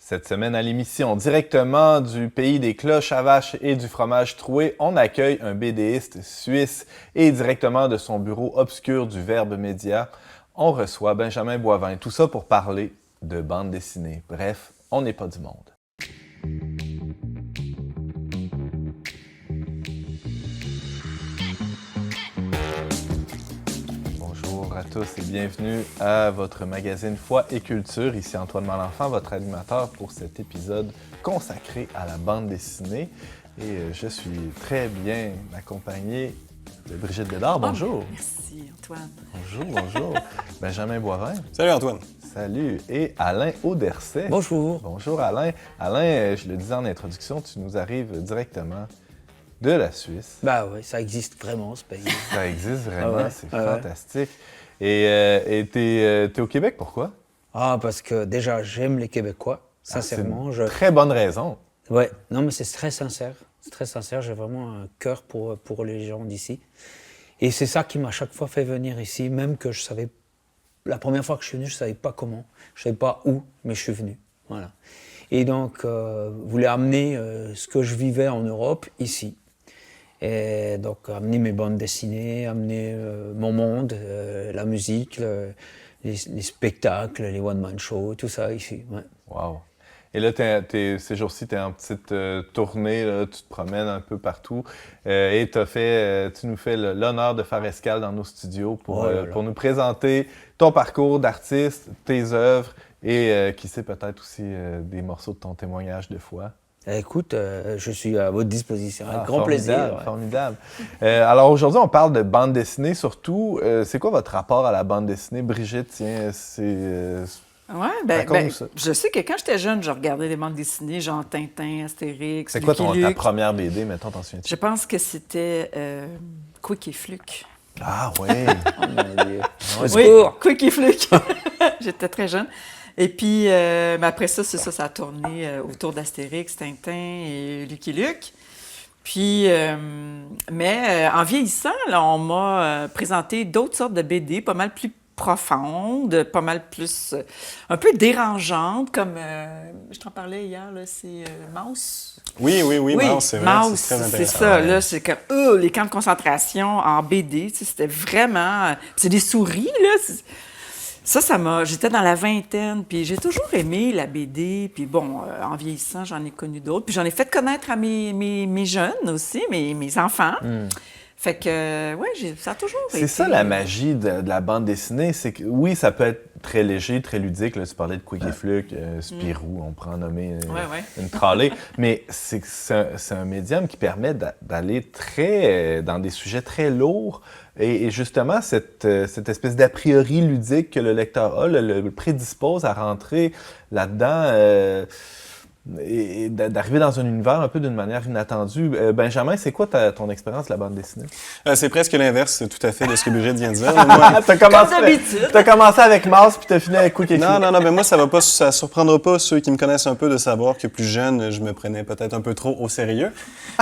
Cette semaine à l'émission, directement du pays des cloches à vaches et du fromage troué, on accueille un BDiste suisse et directement de son bureau obscur du Verbe Média, on reçoit Benjamin Boivin. Tout ça pour parler de bande dessinée. Bref, on n'est pas du monde. Bonjour à tous et bienvenue à votre magazine Foi et Culture. Ici Antoine Malenfant, votre animateur pour cet épisode consacré à la bande dessinée. Et je suis très bien accompagné de Brigitte Bédard. Bonjour. Merci Antoine. Bonjour. Benjamin Boivin. Salut Antoine. Salut. Et Alain Auderset. Bonjour. Bonjour Alain. Alain, je le disais en introduction, tu nous arrives directement de la Suisse. Bah oui, ça existe vraiment, ce pays. Ça existe vraiment, ouais, c'est fantastique. Et t'es au Québec, pourquoi? Ah, parce que déjà, j'aime les Québécois, sincèrement. C'est une très bonne raison. Ouais, non, mais c'est très sincère. C'est très sincère, j'ai vraiment un cœur pour les gens d'ici. Et c'est ça qui m'a chaque fois fait venir ici, même que je savais... La première fois que je suis venu, je ne savais pas comment, je ne savais pas où, mais je suis venu. Voilà. Et donc, voulais amener ce que je vivais en Europe ici. Et donc, amener mes bandes dessinées, amener mon monde, la musique, les spectacles, les one-man shows, tout ça ici. Ouais. Wow. Et là, ces jours-ci, tu es en petite tournée, là, tu te promènes un peu partout et tu nous fais l'honneur de faire escale dans nos studios pour nous présenter ton parcours d'artiste, tes œuvres et qui sait peut-être aussi des morceaux de ton témoignage de foi. Écoute, je suis à votre disposition, avec grand plaisir. Formidable. Alors aujourd'hui, on parle de bande dessinée surtout. C'est quoi votre rapport à la bande dessinée? Brigitte, tiens, je sais que quand j'étais jeune, je regardais des bandes dessinées, genre Tintin, Astérix, c'est quoi Lucky ta Luke. première BD, mettons, t'en souviens-tu? Je pense que c'était Quick et Fluke. Ah oui! Oh mon Dieu. Oui, Quick et Fluke. J'étais très jeune. Et puis, après ça, ça a tourné autour d'Astérix, Tintin et Lucky Luke. Puis, en vieillissant, là, on m'a présenté d'autres sortes de BD, pas mal plus profondes, pas mal plus, un peu dérangeantes, comme, je t'en parlais hier, là, c'est Mouse. Oui, Mouse, c'est vrai, Mouse, c'est très intéressant. c'est ça, là, c'est comme, les camps de concentration en BD, tu sais, c'était vraiment, c'est des souris, là, j'étais dans la vingtaine, puis j'ai toujours aimé la BD, puis bon, en vieillissant, j'en ai connu d'autres, puis j'en ai fait connaître à mes jeunes aussi, mes enfants. Fait que, ça a toujours été... C'est ça la magie de la bande dessinée, c'est que oui, ça peut être très léger, très ludique, là, tu parlais de Quick et Fluke, Spirou, on pourrait en nommer une tralée, mais c'est un médium qui permet d'aller dans des sujets très lourds. Et justement, cette espèce d'a priori ludique que le lecteur a, le prédispose à rentrer là-dedans et d'arriver dans un univers un peu d'une manière inattendue. Benjamin, c'est quoi ton expérience de la bande dessinée? C'est presque l'inverse, tout à fait, de ce que Brigitte vient de dire. T'as commencé avec Mars puis t'as fini avec Quick et Fluke. Non, mais moi, ça surprendra pas ceux qui me connaissent un peu de savoir que plus jeune, je me prenais peut-être un peu trop au sérieux.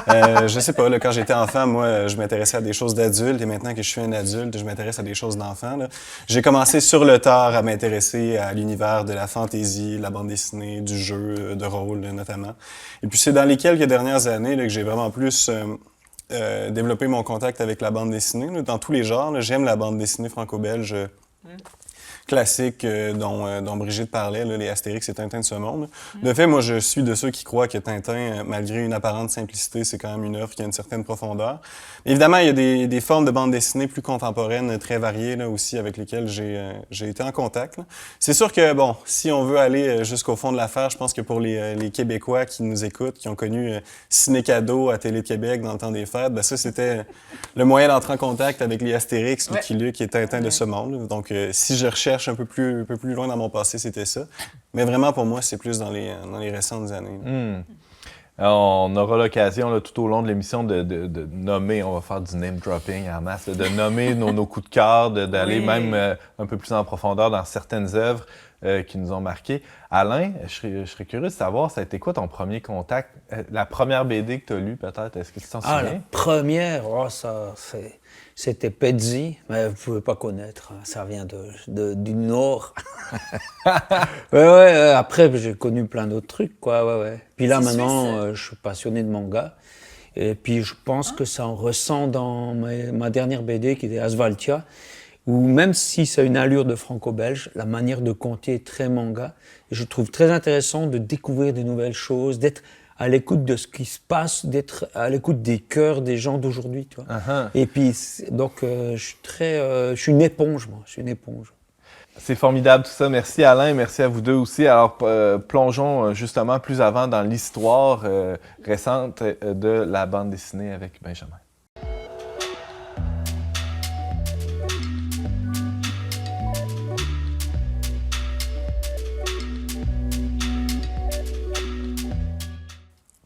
Je sais pas, là, quand j'étais enfant, moi, je m'intéressais à des choses d'adultes et maintenant que je suis un adulte, je m'intéresse à des choses d'enfant. J'ai commencé sur le tard à m'intéresser à l'univers de la fantaisie, de la bande dessinée, du jeu de rôle notamment. Et puis c'est dans les quelques dernières années là, que j'ai vraiment plus développé mon contact avec la bande dessinée. Là, dans tous les genres, là, j'aime la bande dessinée franco-belge classique dont Brigitte parlait, là, les Astérix et Tintin de ce monde. De fait, moi, je suis de ceux qui croient que Tintin, malgré une apparente simplicité, c'est quand même une œuvre qui a une certaine profondeur. Évidemment, il y a des formes de bande dessinée plus contemporaines, très variées là, aussi, avec lesquelles j'ai été en contact. Là. C'est sûr que, bon, si on veut aller jusqu'au fond de l'affaire, je pense que pour les Québécois qui nous écoutent, qui ont connu Ciné-Cadeau à Télé-Québec dans le temps des fêtes, ben ça, c'était le moyen d'entrer en contact avec les Astérix, Lucky Luke et Tintin de ce monde. Là. Donc, si je recherche un peu plus loin dans mon passé, c'était ça. Mais vraiment, pour moi, c'est plus dans les récentes années. On aura l'occasion là, tout au long de l'émission de nommer, on va faire du name dropping en masse, de nommer nos coups de cœur, d'aller même un peu plus en profondeur dans certaines œuvres. qui nous ont marqués. Alain, je serais curieux de savoir, ça a été quoi ton premier contact? La première BD que tu as lue, peut-être? Est-ce que tu t'en souviens? La première, c'était Pezzi, mais vous ne pouvez pas connaître, hein, ça vient du Nord. Après, j'ai connu plein d'autres trucs, quoi, ouais. Puis là, maintenant, je suis passionné de manga. Et puis, je pense que ça en ressent dans ma dernière BD, qui était Asphaltia, où même si c'est une allure de franco-belge, la manière de conter est très manga. Et je trouve très intéressant de découvrir de nouvelles choses, d'être à l'écoute de ce qui se passe, d'être à l'écoute des cœurs des gens d'aujourd'hui, tu vois. Uh-huh. Et puis, donc, je suis une éponge, moi. Je suis une éponge. C'est formidable tout ça. Merci Alain, merci à vous deux aussi. Alors, plongeons justement plus avant dans l'histoire récente de la bande dessinée avec Benjamin.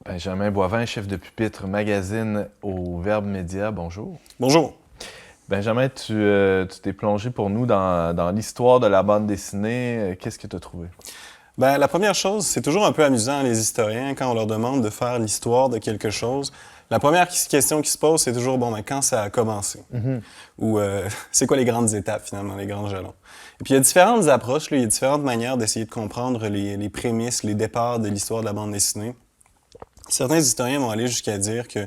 Benjamin Boivin, chef de pupitre magazine au Verbe Média, bonjour. Bonjour. Benjamin, tu t'es plongé pour nous dans l'histoire de la bande dessinée. Qu'est-ce que tu as trouvé? Ben, la première chose, c'est toujours un peu amusant, les historiens, quand on leur demande de faire l'histoire de quelque chose. La première question qui se pose, c'est toujours, quand ça a commencé? Mm-hmm. Ou c'est quoi les grandes étapes, finalement, les grands jalons? Et puis, il y a différentes approches, il y a différentes manières d'essayer de comprendre les prémices, les départs de l'histoire de la bande dessinée. Certains historiens vont aller jusqu'à dire que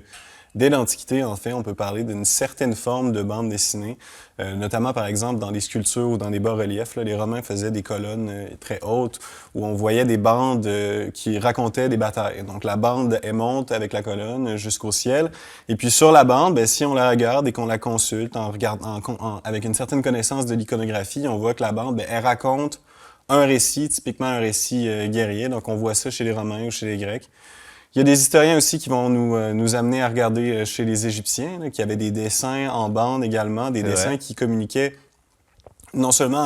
dès l'Antiquité, en fait, on peut parler d'une certaine forme de bande dessinée, notamment, par exemple, dans les sculptures ou dans les bas-reliefs. Les Romains faisaient des colonnes très hautes où on voyait des bandes qui racontaient des batailles. Donc, la bande, elle monte avec la colonne jusqu'au ciel. Et puis, sur la bande, si on la regarde et qu'on la consulte avec une certaine connaissance de l'iconographie, on voit que la bande, elle raconte un récit, typiquement un récit guerrier. Donc, on voit ça chez les Romains ou chez les Grecs. Il y a des historiens aussi qui vont nous amener à regarder chez les Égyptiens, qui avaient des dessins en bande également, des dessins qui communiquaient non seulement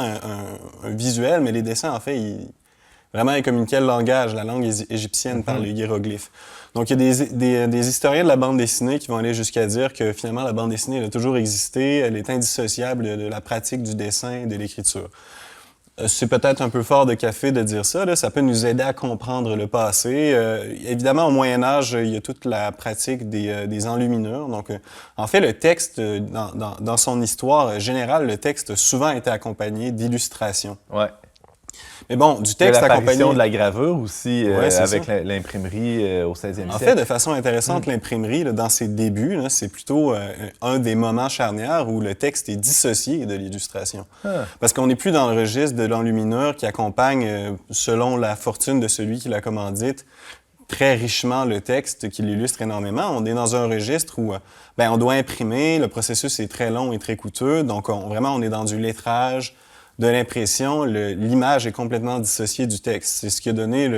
un visuel, mais les dessins, en fait, ils communiquaient le langage, la langue égyptienne par les hiéroglyphes. Donc, il y a des historiens de la bande dessinée qui vont aller jusqu'à dire que finalement, la bande dessinée, elle a toujours existé, elle est indissociable de la pratique du dessin et de l'écriture. C'est peut-être un peu fort de café de dire ça, là. Ça peut nous aider à comprendre le passé. Évidemment, au Moyen-Âge, il y a toute la pratique des enluminures. Donc, en fait, le texte, dans son histoire générale, le texte a souvent été accompagné d'illustrations. Ouais. Mais bon, du texte accompagné... de la gravure aussi, avec l'imprimerie au 16e siècle. En fait, de façon intéressante, l'imprimerie, dans ses débuts, c'est plutôt un des moments charnières où le texte est dissocié de l'illustration. Parce qu'on n'est plus dans le registre de l'enluminure qui accompagne, selon la fortune de celui qui l'a commandite, très richement le texte, qui l'illustre énormément. On est dans un registre où on doit imprimer, le processus est très long et très coûteux, donc on est dans du lettrage, de l'impression, l'image est complètement dissociée du texte. C'est ce qui a donné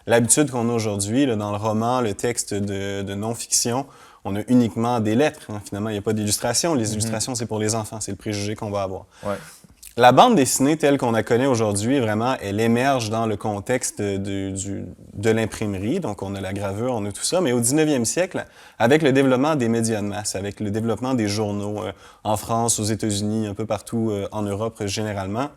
l'habitude qu'on a aujourd'hui dans le roman, le texte de non-fiction. On a uniquement des lettres. Finalement, il n'y a pas d'illustration. Les illustrations, c'est pour les enfants. C'est le préjugé qu'on va avoir. Ouais. La bande dessinée telle qu'on la connaît aujourd'hui, vraiment, elle émerge dans le contexte de l'imprimerie. Donc, on a la gravure, on a tout ça. Mais au 19e siècle, avec le développement des médias de masse, avec le développement des journaux en France, aux États-Unis, un peu partout en Europe généralement,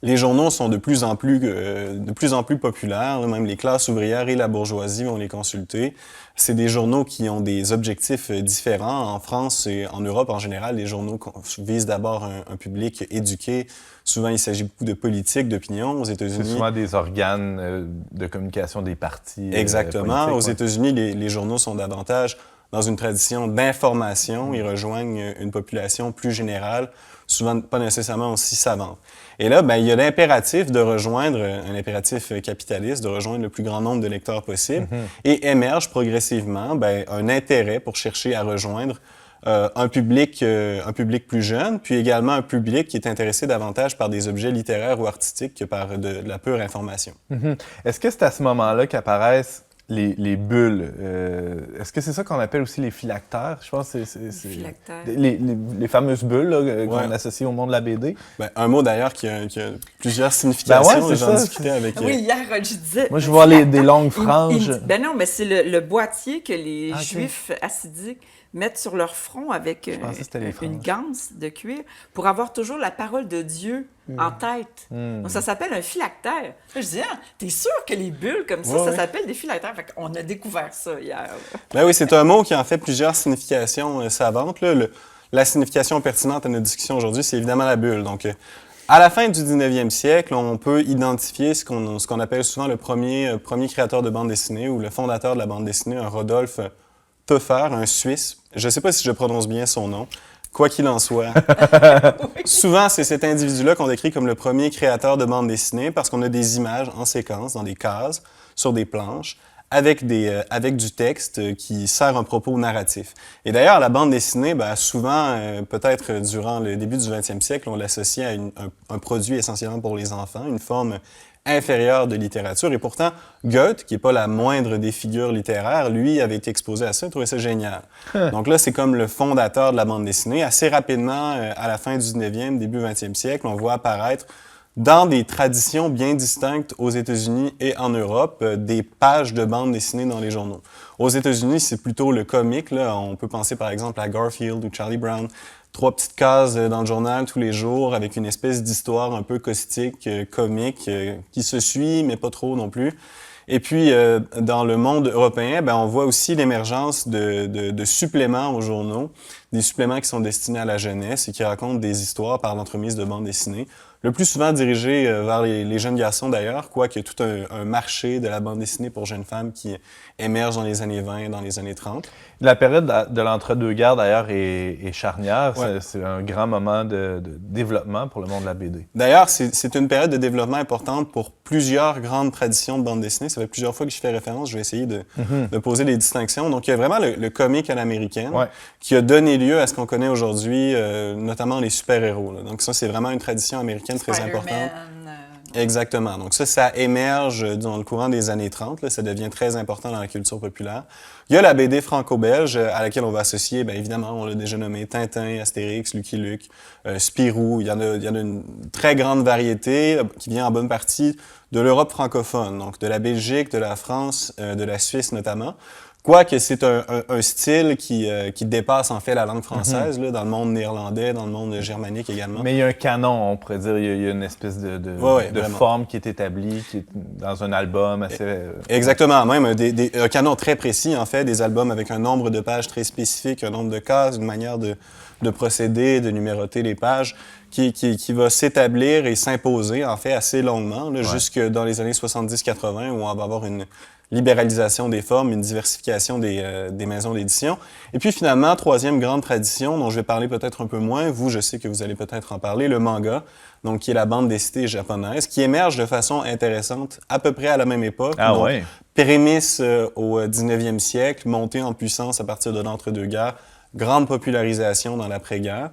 les journaux sont de plus en plus populaires. Même les classes ouvrières et la bourgeoisie vont les consulter. C'est des journaux qui ont des objectifs différents. En France et en Europe, en général, les journaux visent d'abord un public éduqué. Souvent, il s'agit beaucoup de politique, d'opinion. Aux États-Unis... C'est souvent des organes de communication des partis. Exactement. Aux États-Unis, les journaux sont davantage dans une tradition d'information. Ils rejoignent une population plus générale, souvent pas nécessairement aussi savante. Et là, il y a l'impératif de rejoindre, un impératif capitaliste, de rejoindre le plus grand nombre de lecteurs possible, et émerge progressivement un intérêt pour chercher à rejoindre un public plus jeune, puis également un public qui est intéressé davantage par des objets littéraires ou artistiques que par de la pure information. Est-ce que c'est à ce moment-là qu'apparaissent les bulles? Est-ce que c'est ça qu'on appelle aussi les phylactères? Je pense que c'est les fameuses bulles là, qu'on associe au monde de la BD. Un mot d'ailleurs qui a plusieurs significations. J'en discutais avec... Oui, hier, je disais... Moi, je vois des longues franges. Non, mais c'est le boîtier que les Juifs hassidiques mettent sur leur front avec une ganse de cuir pour avoir toujours la parole de Dieu en tête. Donc, ça s'appelle un phylactère. Je disais, t'es sûr que les bulles comme ça s'appelle des phylactères? Fait qu'on a découvert ça hier. Ben oui, c'est un mot qui en fait plusieurs significations savantes. Là. La signification pertinente à notre discussion aujourd'hui, c'est évidemment la bulle. Donc, à la fin du 19e siècle, on peut identifier ce qu'on appelle souvent le premier créateur de bande dessinée ou le fondateur de la bande dessinée, un Rodolphe Töpfer, un Suisse. Je ne sais pas si je prononce bien son nom. Quoi qu'il en soit, souvent, c'est cet individu-là qu'on décrit comme le premier créateur de bande dessinée parce qu'on a des images en séquence, dans des cases, sur des planches, avec du texte qui sert un propos narratif. Et d'ailleurs, la bande dessinée, souvent, peut-être durant le début du 20e siècle, on l'associe à un produit essentiellement pour les enfants, une forme inférieure de littérature. Et pourtant, Goethe, qui n'est pas la moindre des figures littéraires, lui avait été exposé à ça et trouvait ça génial. Donc là, c'est comme le fondateur de la bande dessinée. Assez rapidement, à la fin du 19e, début 20e siècle, on voit apparaître dans des traditions bien distinctes aux États-Unis et en Europe, des pages de bande dessinée dans les journaux. Aux États-Unis, c'est plutôt le comique. Là. On peut penser par exemple à Garfield ou Charlie Brown. 3 petites cases dans le journal tous les jours avec une espèce d'histoire un peu caustique, comique, qui se suit, mais pas trop non plus. Et puis, dans le monde européen, on voit aussi l'émergence de suppléments aux journaux, des suppléments qui sont destinés à la jeunesse et qui racontent des histoires par l'entremise de bandes dessinées. Le plus souvent dirigé vers les jeunes garçons d'ailleurs, quoique il y a tout un marché de la bande dessinée pour jeunes femmes qui émerge dans les années 20 et dans les années 30. La période de l'entre-deux-guerres, d'ailleurs, est charnière. Ouais. C'est un grand moment de développement pour le monde de la BD. D'ailleurs, c'est une période de développement importante pour plusieurs grandes traditions de bande dessinée. Ça fait plusieurs fois que je fais référence. Je vais essayer de poser des distinctions. Donc, il y a vraiment le comique à l'américaine qui a donné lieu à ce qu'on connaît aujourd'hui, notamment les super-héros. Là. Donc, ça, c'est vraiment une tradition américaine très importante. Exactement. Donc ça émerge dans le courant des années 30. Là, ça devient très important dans la culture populaire. Il y a la BD franco-belge à laquelle on va associer, évidemment, on l'a déjà nommé, Tintin, Astérix, Lucky Luke, Spirou. Il y en a une très grande variété qui vient en bonne partie de l'Europe francophone, donc de la Belgique, de la France, de la Suisse notamment. Quoique c'est un style qui dépasse en fait la langue française, là, dans le monde néerlandais, dans le monde germanique également. Mais il y a un canon, on pourrait dire, il y a une espèce de forme qui est établie, qui est dans un album assez... Exactement, même un canon très précis en fait, des albums avec un nombre de pages très spécifique, un nombre de cases, une manière de procéder, de numéroter les pages, qui va s'établir et s'imposer en fait assez longuement, là, jusque dans les années 70-80 où on va avoir une libéralisation des formes, une diversification des maisons d'édition. Et puis finalement, troisième grande tradition dont je vais parler peut-être un peu moins, vous, je sais que vous allez peut-être en parler, le manga, donc qui est la bande dessinée japonaise, qui émerge de façon intéressante à peu près à la même époque. Prémisse au 19e siècle, montée en puissance à partir de l'entre-deux-guerres, grande popularisation dans l'après-guerre.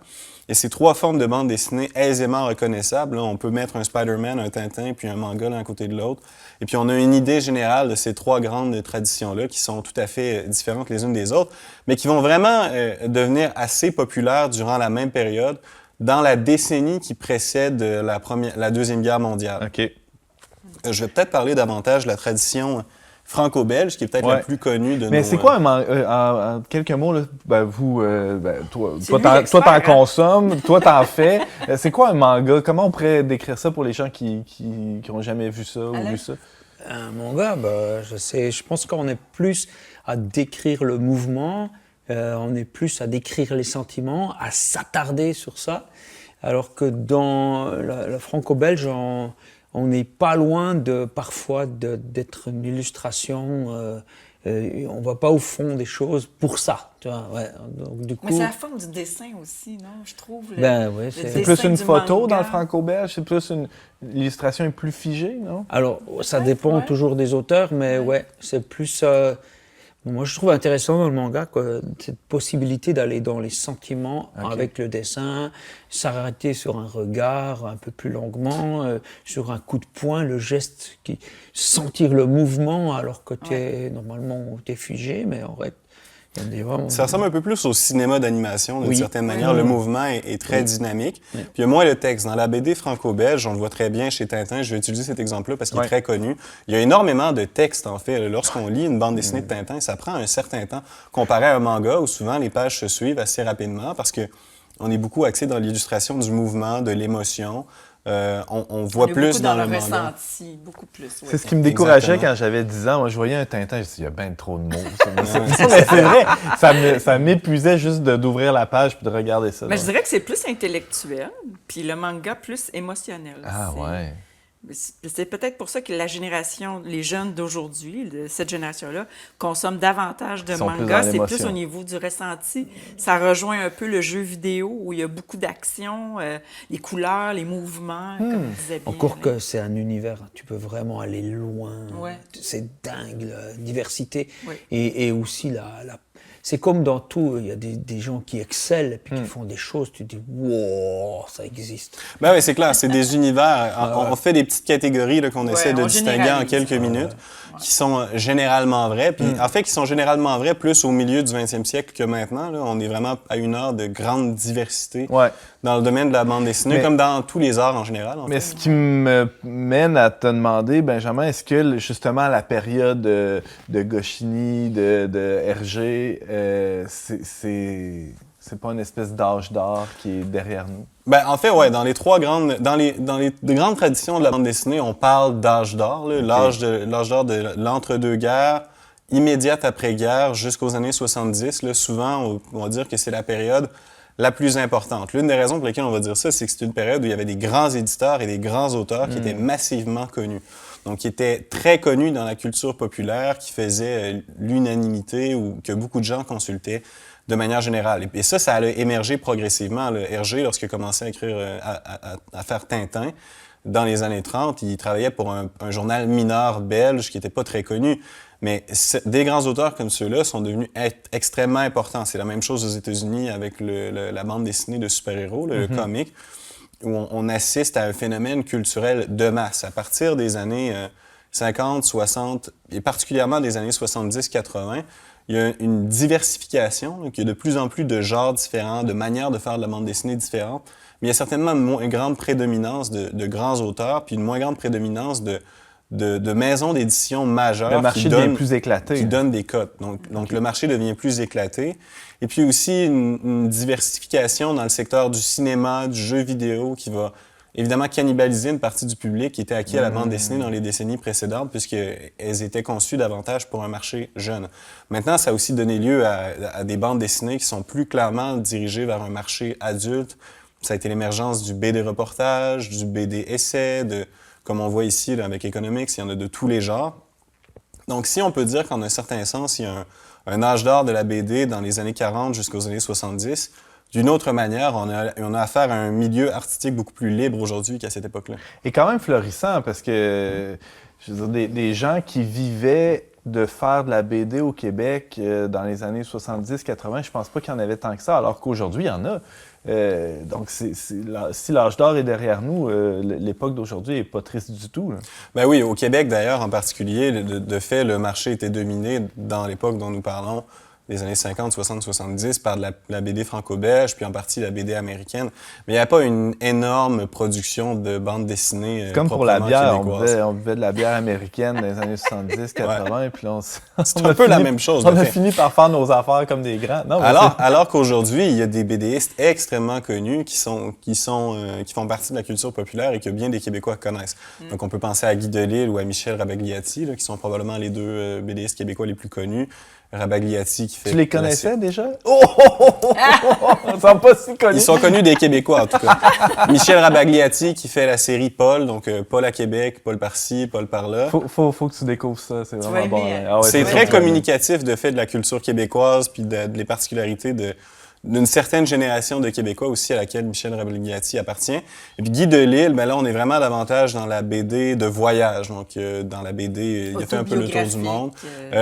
Et ces 3 formes de bande dessinée aisément reconnaissables, là, on peut mettre un Spider-Man, un Tintin, puis un manga l'un à côté de l'autre. Et puis on a une idée générale de ces 3 grandes traditions-là qui sont tout à fait différentes les unes des autres, mais qui vont vraiment devenir assez populaires durant la même période, dans la décennie qui précède la Deuxième Guerre mondiale. OK. Je vais peut-être parler davantage de la tradition franco-belge, qui est peut-être la plus connue de nos... Mais c'est quoi un manga? En quelques mots, là, toi, t'en consommes, toi, t'en fais. C'est quoi un manga? Comment on pourrait décrire ça pour les gens qui n'ont jamais vu ça ou lu ça? Un manga, je pense qu'on est plus à décrire le mouvement, on est plus à décrire les sentiments, à s'attarder sur ça, alors que dans la franco-belge, on n'est pas loin parfois d'être une illustration. On ne va pas au fond des choses pour ça. Tu vois, Donc, du coup... Mais c'est la forme du dessin aussi, non? Je trouve. C'est plus une photo dans le franco-belge? C'est plus une illustration plus figée, non? Alors, ça dépend toujours des auteurs, mais c'est plus... Moi, je trouve intéressant dans le manga cette possibilité d'aller dans les sentiments avec le dessin, s'arrêter sur un regard un peu plus longuement, sur un coup de poing, le geste, sentir le mouvement alors que normalement t'es figé, mais en fait, Ça ressemble un peu plus au cinéma d'animation, d'une certaine manière. Le mouvement est très dynamique. Oui. Puis il y a moins le texte. Dans la BD franco-belge, on le voit très bien chez Tintin. Je vais utiliser cet exemple-là parce qu'il est très connu. Il y a énormément de textes, en fait. Lorsqu'on lit une bande dessinée de Tintin, ça prend un certain temps, comparé à un manga où souvent les pages se suivent assez rapidement parce que on est beaucoup axé dans l'illustration du mouvement, de l'émotion. On voit plus dans le manga. Ressenti, beaucoup plus. Ouais. C'est ce qui me décourageait quand j'avais 10 ans. Moi, je voyais un Tintin, je me disais, il y a bien trop de mots. Mais c'est vrai, ça m'épuisait juste d'ouvrir la page puis de regarder ça. Mais je dirais que c'est plus intellectuel, puis le manga plus émotionnel. Ah ouais. C'est peut-être pour ça que les jeunes d'aujourd'hui, de cette génération-là, consomment davantage de manga. C'est plus au niveau du ressenti. Ça rejoint un peu le jeu vidéo où il y a beaucoup d'action, les couleurs, les mouvements, comme disait bien. Encore que c'est un univers, tu peux vraiment aller loin. Ouais. C'est dingue, la diversité. Oui. Et aussi, c'est comme dans tout, il y a des gens qui excellent et puis qui font des choses, tu te dis, wow, ça existe. Ben oui, c'est clair, c'est des univers. On fait des petites catégories là, qu'on essaie de distinguer en quelques minutes, qui sont généralement vraies. Puis en fait, qui sont généralement vraies plus au milieu du 20e siècle que maintenant. Là. On est vraiment à une heure de grande diversité dans le domaine de la bande dessinée, comme dans tous les arts en général. Mais ce qui me mène à te demander, Benjamin, est-ce que justement la période de Goscinny, de Hergé, c'est pas une espèce d'âge d'or qui est derrière nous? Ben, en fait, ouais, dans les grandes traditions de la bande dessinée, on parle d'âge d'or, l'âge d'or de l'entre-deux-guerres, immédiate après-guerre jusqu'aux années 70. Là, souvent, on va dire que c'est la période la plus importante. L'une des raisons pour lesquelles on va dire ça, c'est que c'est une période où il y avait des grands éditeurs et des grands auteurs qui étaient massivement connus. Donc, qui étaient très connus dans la culture populaire, qui faisaient l'unanimité ou que beaucoup de gens consultaient de manière générale. Et ça a émergé progressivement. Hergé, lorsqu'il a commencé à écrire, à faire Tintin, dans les années 30, il travaillait pour un journal mineur belge qui n'était pas très connu. Mais des grands auteurs comme ceux-là sont devenus extrêmement importants. C'est la même chose aux États-Unis avec la bande dessinée de super-héros, le comic, où on assiste à un phénomène culturel de masse. À partir des années 50, 60, et particulièrement des années 70-80, il y a une diversification, donc il y a de plus en plus de genres différents, de manières de faire de la bande dessinée différentes, mais il y a certainement une moins grande prédominance de grands auteurs, puis une moins grande prédominance de maisons d'édition majeures. Le marché devient plus éclaté. Qui donnent des cotes. Donc le marché devient plus éclaté. Et puis aussi une diversification dans le secteur du cinéma, du jeu vidéo, qui va évidemment cannibaliser une partie du public qui était acquis à la bande dessinée dans les décennies précédentes, puisqu'elles étaient conçues davantage pour un marché jeune. Maintenant, ça a aussi donné lieu à des bandes dessinées qui sont plus clairement dirigées vers un marché adulte. Ça a été l'émergence du BD reportage, du BD essai, comme on voit ici là, avec Economics, il y en a de tous les genres. Donc, si on peut dire qu'en un certain sens, il y a un âge d'or de la BD dans les années 40 jusqu'aux années 70, d'une autre manière, on a affaire à un milieu artistique beaucoup plus libre aujourd'hui qu'à cette époque-là. Et quand même florissant, parce que, je veux dire, des gens qui vivaient de faire de la BD au Québec dans les années 70-80, je pense pas qu'il y en avait tant que ça, alors qu'aujourd'hui, il y en a. Donc, si l'âge d'or est derrière nous, l'époque d'aujourd'hui n'est pas triste du tout. Là. Ben oui, au Québec d'ailleurs en particulier, de fait, le marché était dominé dans l'époque dont nous parlons, les années 50, 60, 70, par la BD franco-belge, puis en partie la BD américaine. Mais il n'y a pas une énorme production de bandes dessinées comme pour la bière, on buvait de la bière américaine dans les années 70, 80, et puis là, c'est un peu la même chose. On a fini par faire nos affaires comme des grands. Non, alors qu'aujourd'hui, il y a des BDistes extrêmement connus qui font partie de la culture populaire et que bien des Québécois connaissent. Donc, on peut penser à Guy Delisle ou à Michel Rabagliati, là, qui sont probablement les deux BDistes québécois les plus connus. Rabagliati qui fait... Tu les connaissais déjà? Ils sont pas si connus. Ils sont connus des Québécois, en tout cas. Michel Rabagliati qui fait la série Paul, donc Paul à Québec, Paul par-ci, Paul par-là. Faut que tu découvres ça, c'est vraiment bon. C'est très communicatif de fait de la culture québécoise puis des particularités d'une certaine génération de Québécois aussi à laquelle Michel Rabligiati appartient. Et puis Guy Delisle, ben là, on est vraiment davantage dans la BD de voyage. Donc, dans la BD, il a fait un peu le tour du monde.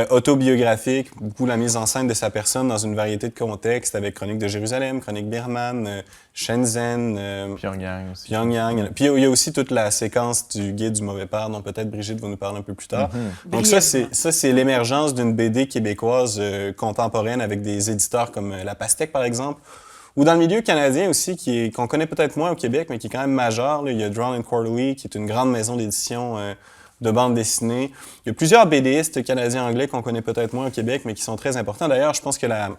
Autobiographique, beaucoup la mise en scène de sa personne dans une variété de contextes avec Chronique de Jérusalem, Chronique Birman, Shenzhen, Pyongyang aussi. Pyongyang. Puis il y a aussi toute la séquence du Guide du mauvais père, dont peut-être Brigitte va nous parler un peu plus tard. Donc ça, c'est l'émergence d'une BD québécoise contemporaine avec des éditeurs comme La Pastèque, par exemple, ou dans le milieu canadien aussi, qu'on connaît peut-être moins au Québec, mais qui est quand même majeur. Là. Il y a Drawn & Quarterly, qui est une grande maison d'édition de bande dessinée. Il y a plusieurs BDistes canadiens-anglais qu'on connaît peut-être moins au Québec, mais qui sont très importants. D'ailleurs, je pense que la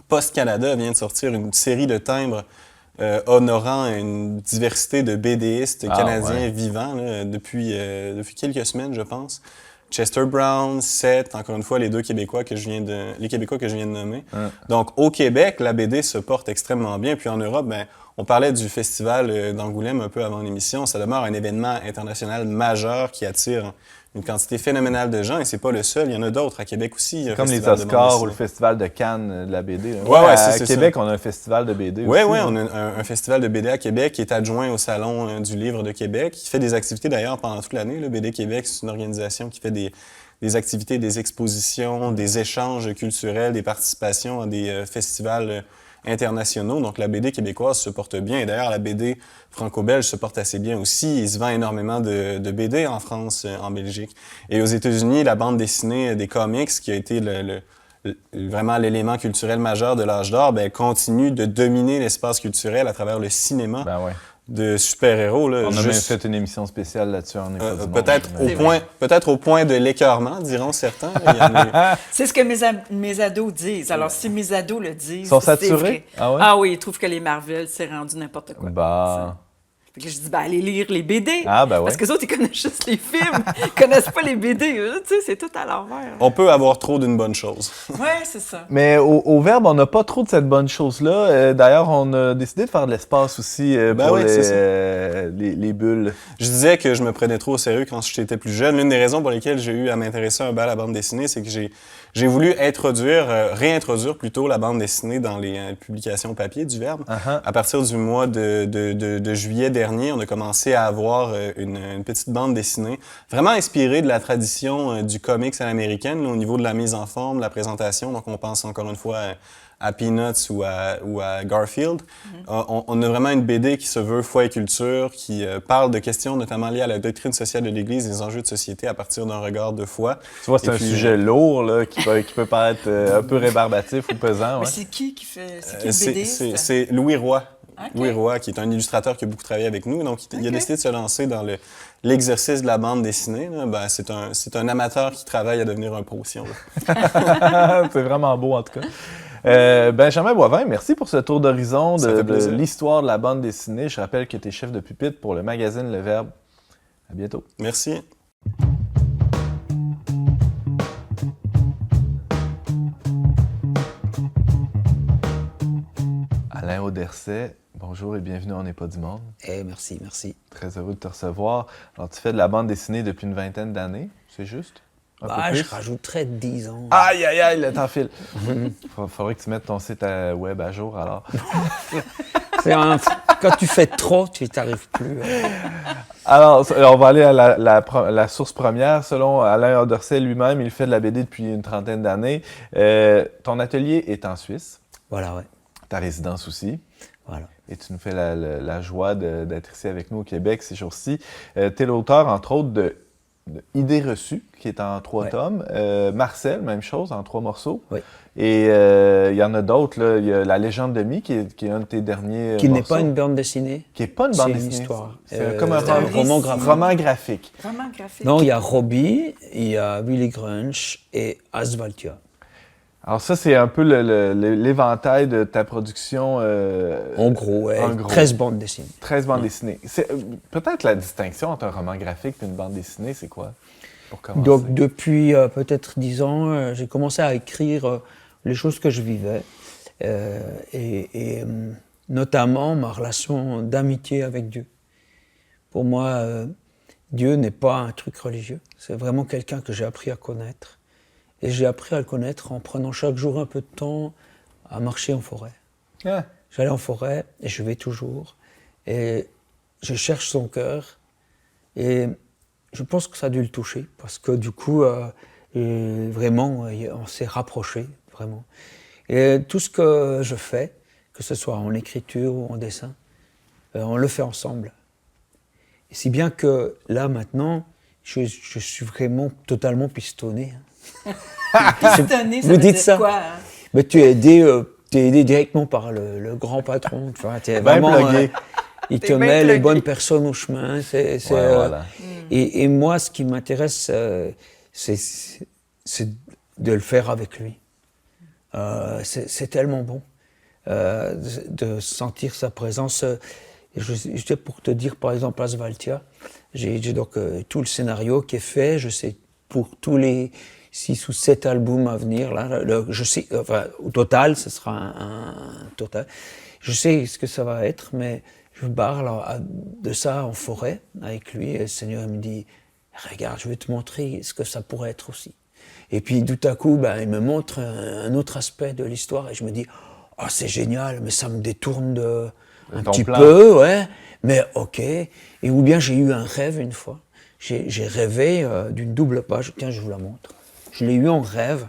Post Canada vient de sortir une série de timbres honorant une diversité de BDistes canadiens vivants là, depuis quelques semaines, je pense. Chester Brown, Seth, encore une fois, les Québécois que je viens de nommer. Donc, au Québec, la BD se porte extrêmement bien. Puis en Europe, ben, on parlait du festival d'Angoulême un peu avant l'émission. Ça demeure un événement international majeur qui attire une quantité phénoménale de gens, et c'est pas le seul. Il y en a d'autres à Québec aussi. Comme les Oscars ou le festival de Cannes de la BD. À Québec, on a un festival de BD aussi. Oui, on a un festival de BD à Québec qui est adjoint au Salon du Livre de Québec, qui fait des activités d'ailleurs pendant toute l'année. Le BD Québec, c'est une organisation qui fait des activités, des expositions, des échanges culturels, des participations à des festivals internationaux. Donc, la BD québécoise se porte bien. Et d'ailleurs, la BD franco-belge se porte assez bien aussi. Il se vend énormément de BD en France, en Belgique. Et aux États-Unis, la bande dessinée des comics, qui a été vraiment l'élément culturel majeur de l'âge d'or, ben, continue de dominer l'espace culturel à travers le cinéma. Ben ouais. De super-héros. Là, on a même fait une émission spéciale là-dessus. Peut-être au point de l'écœurement, diront certains. C'est ce que mes ados disent. Alors, si mes ados le disent, ils sont saturés? Ah, ouais? Ah oui, ils trouvent que les Marvel, c'est rendu n'importe quoi. Bah... Fait que je dis, allez lire les BD. Ah, ben ouais. Parce que les autres, ils connaissent juste les films. Ils connaissent pas les BD. Tu sais, c'est tout à l'envers. On peut avoir trop d'une bonne chose. Oui, c'est ça. Mais au Verbe, on n'a pas trop de cette bonne chose-là. D'ailleurs, on a décidé de faire de l'espace aussi pour les bulles. Je disais que je me prenais trop au sérieux quand j'étais plus jeune. L'une des raisons pour lesquelles j'ai eu à m'intéresser un peu à la bande dessinée, c'est que j'ai voulu réintroduire plutôt la bande dessinée dans les publications papier du Verbe. À partir du mois de juillet dernier, on a commencé à avoir une petite bande dessinée vraiment inspirée de la tradition du comics à l'américaine, là, au niveau de la mise en forme, la présentation. Donc, on pense encore une fois à Peanuts ou à Garfield. On a vraiment une BD qui se veut foi et culture, qui parle de questions notamment liées à la doctrine sociale de l'Église, des enjeux de société à partir d'un regard de foi. Tu vois, c'est un sujet lourd là, qui peut paraître un peu rébarbatif ou pesant. Mais c'est qui fait... C'est qui le BD? C'est Louis Roy. Okay. Louis Roy, qui est un illustrateur qui a beaucoup travaillé avec nous. Donc, il a décidé de se lancer dans l'exercice de la bande dessinée. Là. Ben, c'est un amateur qui travaille à devenir un pro, si on veut. C'est vraiment beau, en tout cas. Benjamin Boivin, merci pour ce tour d'horizon de l'histoire de la bande dessinée. Je rappelle que tu es chef de pupitre pour le magazine Le Verbe. À bientôt. Merci. Alain Auderset, bonjour et bienvenue On n'est pas du monde. Merci, merci. Très heureux de te recevoir. Alors, tu fais de la bande dessinée depuis une vingtaine d'années, c'est juste? Je rajouterais 10 ans. Aïe, aïe, aïe, le temps file. Faudrait que tu mettes ton site web à jour, alors. Quand tu fais trop, tu n'y arrives plus. Alors, on va aller à la source première. Selon Alain Auderset lui-même, il fait de la BD depuis une trentaine d'années. Ton atelier est en Suisse. Voilà, ouais. Ta résidence aussi. Voilà. Et tu nous fais la joie d'être ici avec nous au Québec ces jours-ci. Tu es l'auteur, entre autres, de Idées reçues, qui est en 3 tomes. Marcel, même chose, en 3 morceaux. Oui. Et il y en a d'autres. Là. Il y a La Légende de Mi, qui est un de tes derniers Qui morceaux. n'est pas une bande dessinée. Qui n'est pas une bande dessinée. C'est une histoire. C'est comme un roman graphique. Roman graphique. Non, il y a Robbie, il y a Willy Grunch et Asvaltia. Alors ça, c'est un peu l'éventail de ta production. En gros, 13 bandes dessinées. 13 bandes dessinées. Peut-être la distinction entre un roman graphique et une bande dessinée, c'est quoi? Pour commencer? Donc, depuis peut-être 10 ans, j'ai commencé à écrire les choses que je vivais. Et notamment ma relation d'amitié avec Dieu. Pour moi, Dieu n'est pas un truc religieux. C'est vraiment quelqu'un que j'ai appris à connaître. Et j'ai appris à le connaître en prenant chaque jour un peu de temps à marcher en forêt, Ah. J'allais en forêt, et je vais toujours, et je cherche son cœur, et je pense que ça a dû le toucher, parce que du coup, vraiment, on s'est rapprochés, vraiment. Et tout ce que je fais, que ce soit en écriture ou en dessin, on le fait ensemble. Et si bien que là, maintenant, je suis vraiment totalement pistonné. Pistonné, ça vous veut dites dire ça. quoi? Mais tu es aidé directement par le grand patron. Tu es vraiment, il te met les bonnes personnes au chemin. Voilà. Et moi, ce qui m'intéresse, c'est de le faire avec lui. C'est tellement bon de sentir sa présence. Juste pour te dire, par exemple, à Svaltia, j'ai donc tout le scénario qui est fait. Je sais pour tous les 6 ou 7 albums à venir. Là, je sais, enfin, au total, ce sera un total. Je sais ce que ça va être, mais je parle de ça en forêt avec lui. Et le Seigneur me dit, regarde, je vais te montrer ce que ça pourrait être aussi. Et puis tout à coup, il me montre un autre aspect de l'histoire et je me dis, oh, c'est génial, mais ça me détourne un petit peu, ouais, mais ok. Et ou bien j'ai eu un rêve une fois. J'ai rêvé d'une double page. Tiens, je vous la montre. Je l'ai eu en rêve.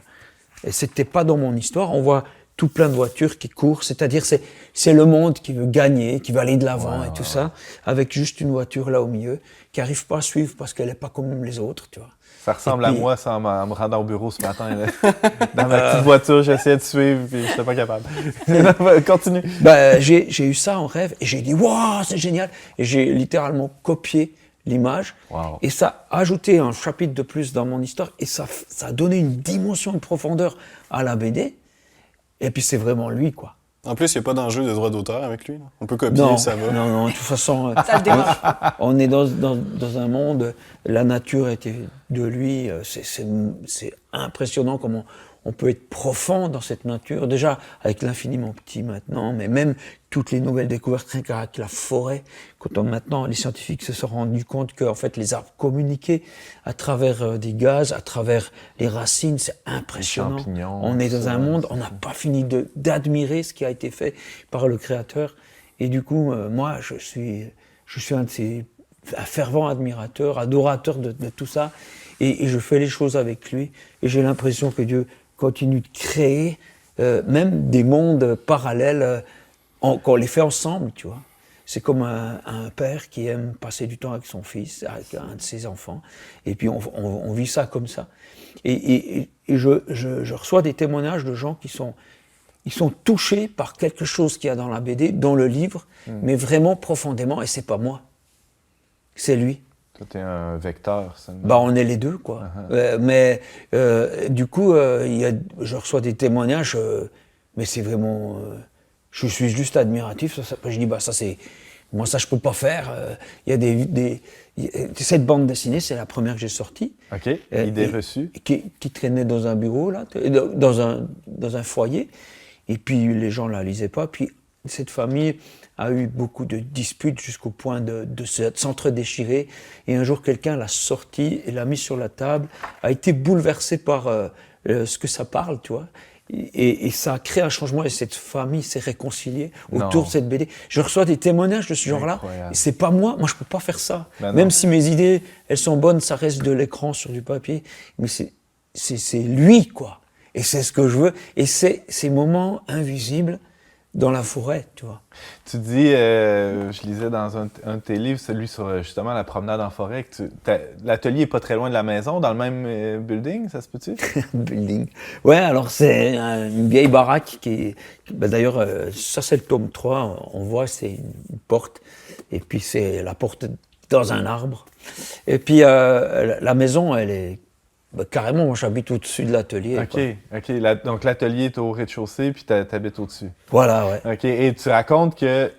Et c'était pas dans mon histoire. On voit tout plein de voitures qui courent. C'est-à-dire, c'est le monde qui veut gagner, qui veut aller de l'avant et tout ça, avec juste une voiture là au milieu, qui arrive pas à suivre parce qu'elle est pas comme les autres, tu vois. Ça ressemble à moi, ça, en me rendant au bureau ce matin. Là. Dans ma petite voiture, j'essayais de suivre, puis je n'étais pas capable. Continue. J'ai eu ça en rêve, et j'ai dit « Waouh, c'est génial !» Et j'ai littéralement copié l'image, et ça a ajouté un chapitre de plus dans mon histoire, et ça a donné une dimension de profondeur à la BD, et puis c'est vraiment lui, quoi. En plus, il n'y a pas d'enjeu de droit d'auteur avec lui. On peut copier, ça va. Non, de toute façon, ça le dérange. On est dans un monde, la nature était de lui, c'est impressionnant comment on peut être profond dans cette nature, déjà avec l'infiniment petit maintenant, mais même toutes les nouvelles découvertes, rien qu'avec la forêt, quand maintenant les scientifiques se sont rendus compte que en fait, les arbres communiquaient à travers des gaz, à travers les racines, c'est impressionnant. Les champignons, on est dans un monde, on n'a pas fini d'admirer ce qui a été fait par le Créateur. Et du coup, moi, je suis un de ces fervents admirateurs, adorateur de tout ça, et je fais les choses avec lui, et j'ai l'impression que Dieu continue de créer même des mondes parallèles qu'on les fait ensemble, tu vois. C'est comme un père qui aime passer du temps avec son fils, avec un de ses enfants, et puis on vit ça comme ça. Et je reçois des témoignages de gens qui sont touchés par quelque chose qu'il y a dans la BD, dans le livre, mais vraiment profondément, et c'est pas moi, c'est lui. Toi, t'es un vecteur, ça. On est les deux, quoi. Mais du coup, je reçois des témoignages, mais c'est vraiment... je suis juste admiratif. Je dis, ça c'est... Moi, ça, je peux pas faire. Il y a cette bande dessinée, c'est la première que j'ai sortie. OK, idée reçue. Qui traînait dans un bureau, là, dans un foyer. Et puis, les gens la lisaient pas. Puis, cette famille a eu beaucoup de disputes jusqu'au point de s'entre-déchirer. Et un jour, quelqu'un l'a sorti et l'a mis sur la table, a été bouleversé par ce que ça parle, tu vois. Et ça a créé un changement et cette famille s'est réconciliée autour de cette BD. Je reçois des témoignages de ce genre-là. Et c'est pas moi je peux pas faire ça. Même si mes idées, elles sont bonnes, ça reste de l'écran sur du papier. Mais c'est lui, quoi. Et c'est ce que je veux. Et c'est ces moments invisibles dans la forêt, tu vois. Tu dis, je lisais dans un de tes livres, celui sur justement la promenade en forêt, que l'atelier n'est pas très loin de la maison, dans le même building, ça se peut-tu? Building. Ouais, alors c'est une vieille baraque qui... d'ailleurs, ça c'est le tome 3, on voit, c'est une porte, et puis c'est la porte dans un arbre. Et puis la maison, elle est... carrément, moi j'habite au-dessus de l'atelier. OK. Donc l'atelier est au rez-de-chaussée, puis t'habites au-dessus. Voilà, ouais. OK. Et tu racontes que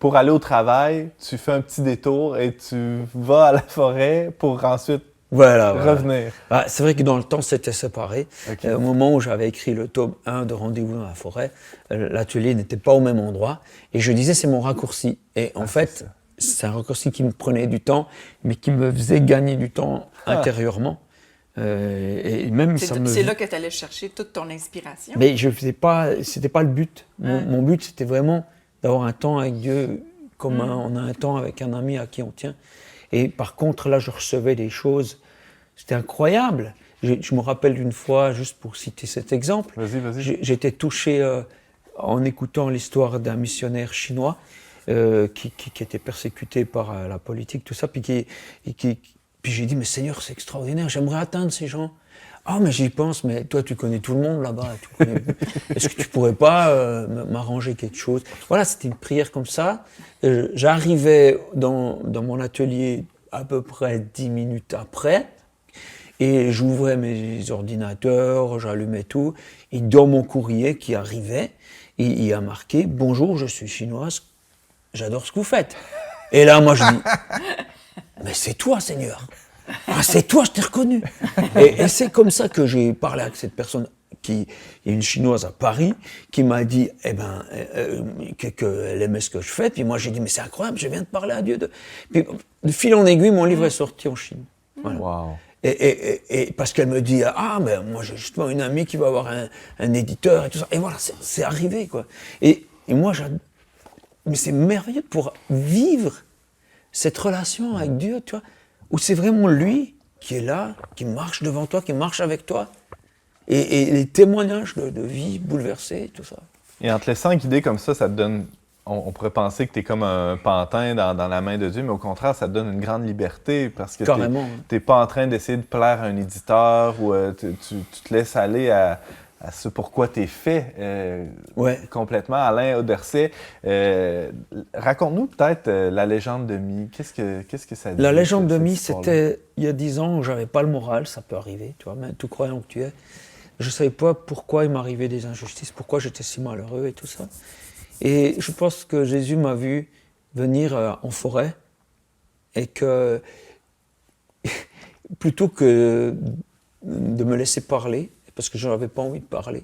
pour aller au travail, tu fais un petit détour et tu vas à la forêt pour ensuite revenir. Ah, c'est vrai que dans le temps, c'était séparé. Au moment où j'avais écrit le tome 1 de Rendez-vous dans la forêt, l'atelier n'était pas au même endroit. Et je disais, c'est mon raccourci. Et en fait, c'est un raccourci qui me prenait du temps, mais qui me faisait gagner du temps intérieurement. Et même c'est là que tu allais chercher toute ton inspiration. Mais c'était pas le but. Mon but, c'était vraiment d'avoir un temps avec Dieu, comme on a un temps avec un ami à qui on tient. Et par contre, là, je recevais des choses, c'était incroyable. Je me rappelle d'une fois, juste pour citer cet exemple, j'étais touché en écoutant l'histoire d'un missionnaire chinois qui était persécuté par la politique, tout ça, puis j'ai dit, mais Seigneur, c'est extraordinaire, j'aimerais atteindre ces gens. Ah, mais j'y pense, mais toi, tu connais tout le monde là-bas. Est-ce que tu pourrais pas m'arranger quelque chose? Voilà, c'était une prière comme ça. J'arrivais dans mon atelier à peu près 10 minutes après, et j'ouvrais mes ordinateurs, j'allumais tout, et dans mon courrier qui arrivait, il y a marqué « Bonjour, je suis chinoise, j'adore ce que vous faites. » Et là, moi, je dis « Mais c'est toi, Seigneur. Ah, c'est toi, je t'ai reconnu. » Et c'est comme ça que j'ai parlé avec cette personne qui est une Chinoise à Paris, qui m'a dit qu'elle aimait ce que je fais. Puis moi, j'ai dit « Mais c'est incroyable, je viens de parler à Dieu. » Puis de fil en aiguille, mon livre est sorti en Chine. Voilà. Wow. Et parce qu'elle me dit « Ah, mais moi, j'ai justement une amie qui va avoir un éditeur et tout ça. » Et voilà, c'est arrivé, quoi. Et moi, mais c'est merveilleux pour vivre cette relation avec Dieu, tu vois, où c'est vraiment lui qui est là, qui marche devant toi, qui marche avec toi. Et les témoignages de vie bouleversés, tout ça. Et en te laissant guider comme ça te donne... On pourrait penser que tu es comme un pantin dans la main de Dieu, mais au contraire, ça te donne une grande liberté parce que tu n'es pas en train d'essayer de plaire à un éditeur ou tu te laisses aller à ce pourquoi tu es fait complètement. Alain Auderset, raconte-nous peut-être la légende de Mi. Qu'est-ce que ça dit? La légende de Mi, c'était il y a 10 ans où je n'avais pas le moral, ça peut arriver, tu vois, même tout croyant que tu es. Je ne savais pas pourquoi il m'arrivait des injustices, pourquoi j'étais si malheureux et tout ça. Et je pense que Jésus m'a vu venir en forêt et que plutôt que de me laisser parler, parce que je n'avais pas envie de parler,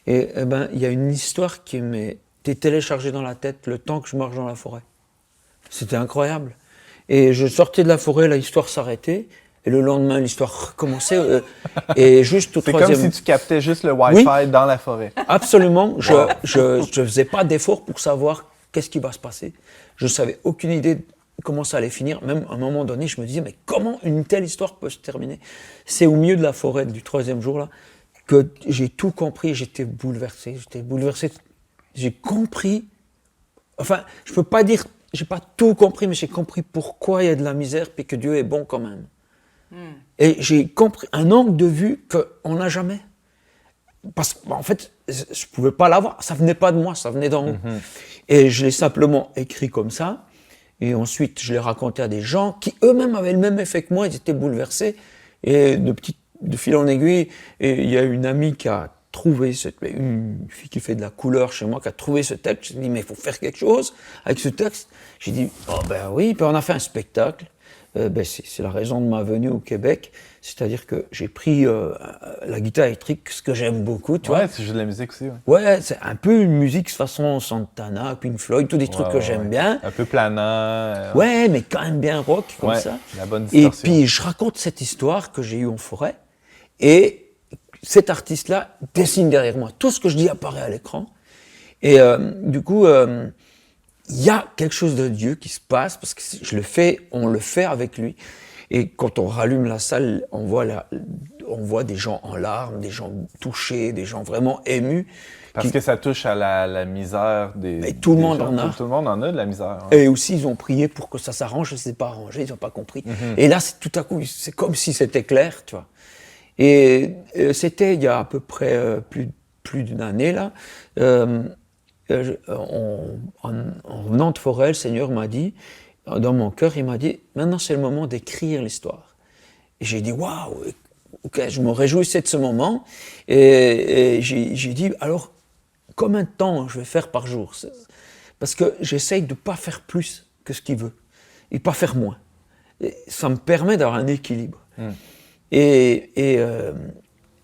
il y a une histoire qui m'est téléchargée dans la tête le temps que je marche dans la forêt. C'était incroyable. Et je sortais de la forêt, l'histoire s'arrêtait. Et le lendemain, l'histoire recommençait. Et juste au troisième... C'est comme si tu captais juste le Wi-Fi dans la forêt. Absolument. Je faisais pas d'effort pour savoir qu'est-ce qui va se passer. Je savais aucune idée de comment ça allait finir. Même à un moment donné, je me disais, mais comment une telle histoire peut se terminer? C'est au milieu de la forêt du 3e jour, là, que j'ai tout compris. J'étais bouleversé. J'ai compris... Enfin, je peux pas dire... J'ai pas tout compris, mais j'ai compris pourquoi il y a de la misère puis que Dieu est bon quand même. Et j'ai compris un angle de vue qu'on n'a jamais. Parce qu'en fait, je ne pouvais pas l'avoir. Ça ne venait pas de moi, ça venait d'en haut. Et je l'ai simplement écrit comme ça. Et ensuite, je l'ai raconté à des gens qui eux-mêmes avaient le même effet que moi. Ils étaient bouleversés. Et de fil en aiguille, il y a une amie qui a trouvé, une fille qui fait de la couleur chez moi, qui a trouvé ce texte. J'ai dit, mais il faut faire quelque chose avec ce texte. J'ai dit, oh ben oui. Puis on a fait un spectacle. C'est la raison de ma venue au Québec, c'est-à-dire que j'ai pris la guitare électrique, ce que j'aime beaucoup, tu vois. Ouais, tu joues de la musique aussi, Ouais, c'est un peu une musique façon Santana, Pink Floyd, tous des trucs que j'aime bien. Un peu planant. Ouais, mais quand même bien rock, comme ça. La bonne distorsion. Et puis, je raconte cette histoire que j'ai eue en forêt, et cet artiste-là dessine derrière moi. Tout ce que je dis apparaît à l'écran. Et du coup... il y a quelque chose de Dieu qui se passe, parce que on le fait avec lui. Et quand on rallume la salle, on voit des gens en larmes, des gens touchés, des gens vraiment émus. Parce que ça touche à la misère des... Et tout le monde en a. Tout le monde en a de la misère. Hein. Et aussi, ils ont prié pour que ça s'arrange, et c'est pas arrangé, ils n'ont pas compris. Et là, tout à coup, c'est comme si c'était clair, tu vois. Et c'était il y a à peu près plus d'une année, là. En venant de forêt, le Seigneur m'a dit, dans mon cœur, il m'a dit, maintenant c'est le moment d'écrire l'histoire. Et j'ai dit, waouh, ok, je me réjouissais de ce moment. Et j'ai dit, alors, combien de temps je vais faire par jour? Parce que j'essaye de ne pas faire plus que ce qu'il veut, et pas faire moins. Et ça me permet d'avoir un équilibre. Et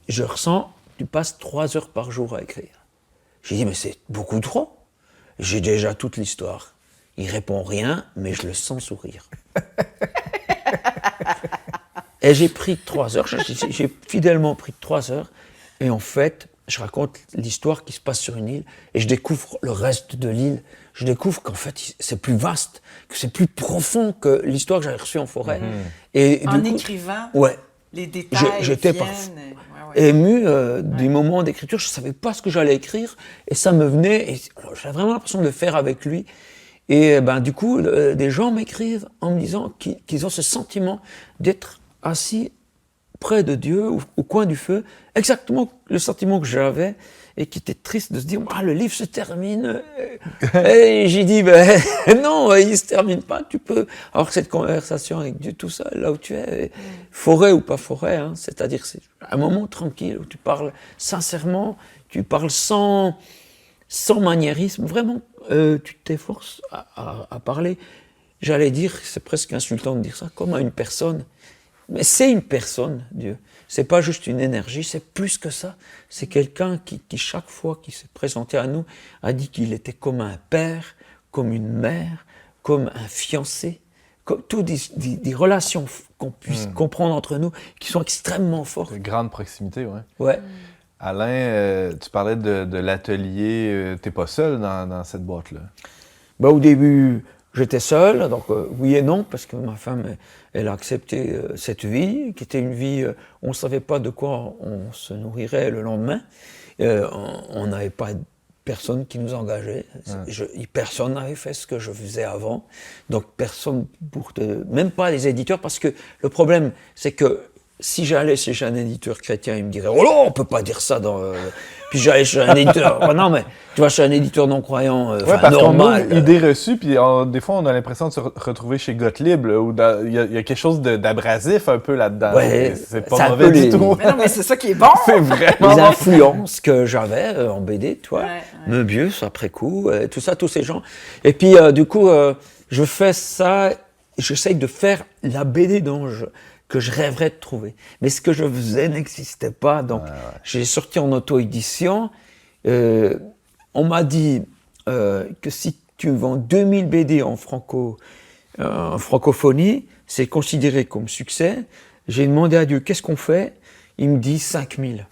je ressens, tu passes 3 heures par jour à écrire. J'ai dit, mais c'est beaucoup trop. J'ai déjà toute l'histoire. Il répond rien, mais je le sens sourire. Et j'ai pris 3 heures, j'ai fidèlement pris 3 heures. Et en fait, je raconte l'histoire qui se passe sur une île et je découvre le reste de l'île. Je découvre qu'en fait, c'est plus vaste, que c'est plus profond que l'histoire que j'avais reçue en forêt. Et en écrivant, les détails j'étais ému du moment d'écriture. Je ne savais pas ce que j'allais écrire et ça me venait. Et j'avais vraiment l'impression de le faire avec lui. Et du coup, des gens m'écrivent en me disant qu'ils ont ce sentiment d'être assis près de Dieu, au coin du feu, exactement le sentiment que j'avais, et qui était triste de se dire, le livre se termine. Et j'ai dit, non, il ne se termine pas, tu peux avoir cette conversation avec Dieu tout seul, là où tu es, forêt ou pas forêt, hein, c'est-à-dire c'est un moment tranquille où tu parles sincèrement, tu parles sans maniérisme, vraiment, tu t'efforces à parler. J'allais dire, c'est presque insultant de dire ça, comme à une personne. Mais c'est une personne, Dieu. C'est pas juste une énergie, c'est plus que ça. C'est quelqu'un qui chaque fois qu'il s'est présenté à nous, a dit qu'il était comme un père, comme une mère, comme un fiancé, comme toutes des relations qu'on puisse comprendre entre nous, qui sont extrêmement fortes. De grande proximité, oui. Ouais. Alain, tu parlais de l'atelier. T'es pas seul dans cette boîte-là? Au début, j'étais seul, donc oui et non, parce que ma femme, elle a accepté cette vie, qui était une vie, on ne savait pas de quoi on se nourrirait le lendemain. On n'avait pas personne qui nous engageait. Personne n'avait fait ce que je faisais avant. Donc personne, même pas les éditeurs, parce que le problème, c'est que si j'allais chez un éditeur chrétien, il me dirait « Oh là, on peut pas dire ça dans... » Puis j'allais chez un éditeur... non, mais tu vas chez un éditeur non-croyant, normal. Idée reçue, puis des fois, on a l'impression de se retrouver chez Gottlieb, là, où il y a quelque chose d'abrasif un peu là-dedans. Ouais, c'est pas mauvais du tout. Mais non, mais c'est ça qui est bon! C'est vraiment les influences que j'avais en BD, tu vois, Möbius, après coup, tout ça, tous ces gens. Et puis, du coup, je fais ça, j'essaye de faire la BD que je rêverais de trouver. Mais ce que je faisais n'existait pas, donc j'ai sorti en auto-édition. On m'a dit que si tu vends 2000 BD en francophonie, c'est considéré comme succès. J'ai demandé à Dieu, qu'est-ce qu'on fait? Il me dit 5000.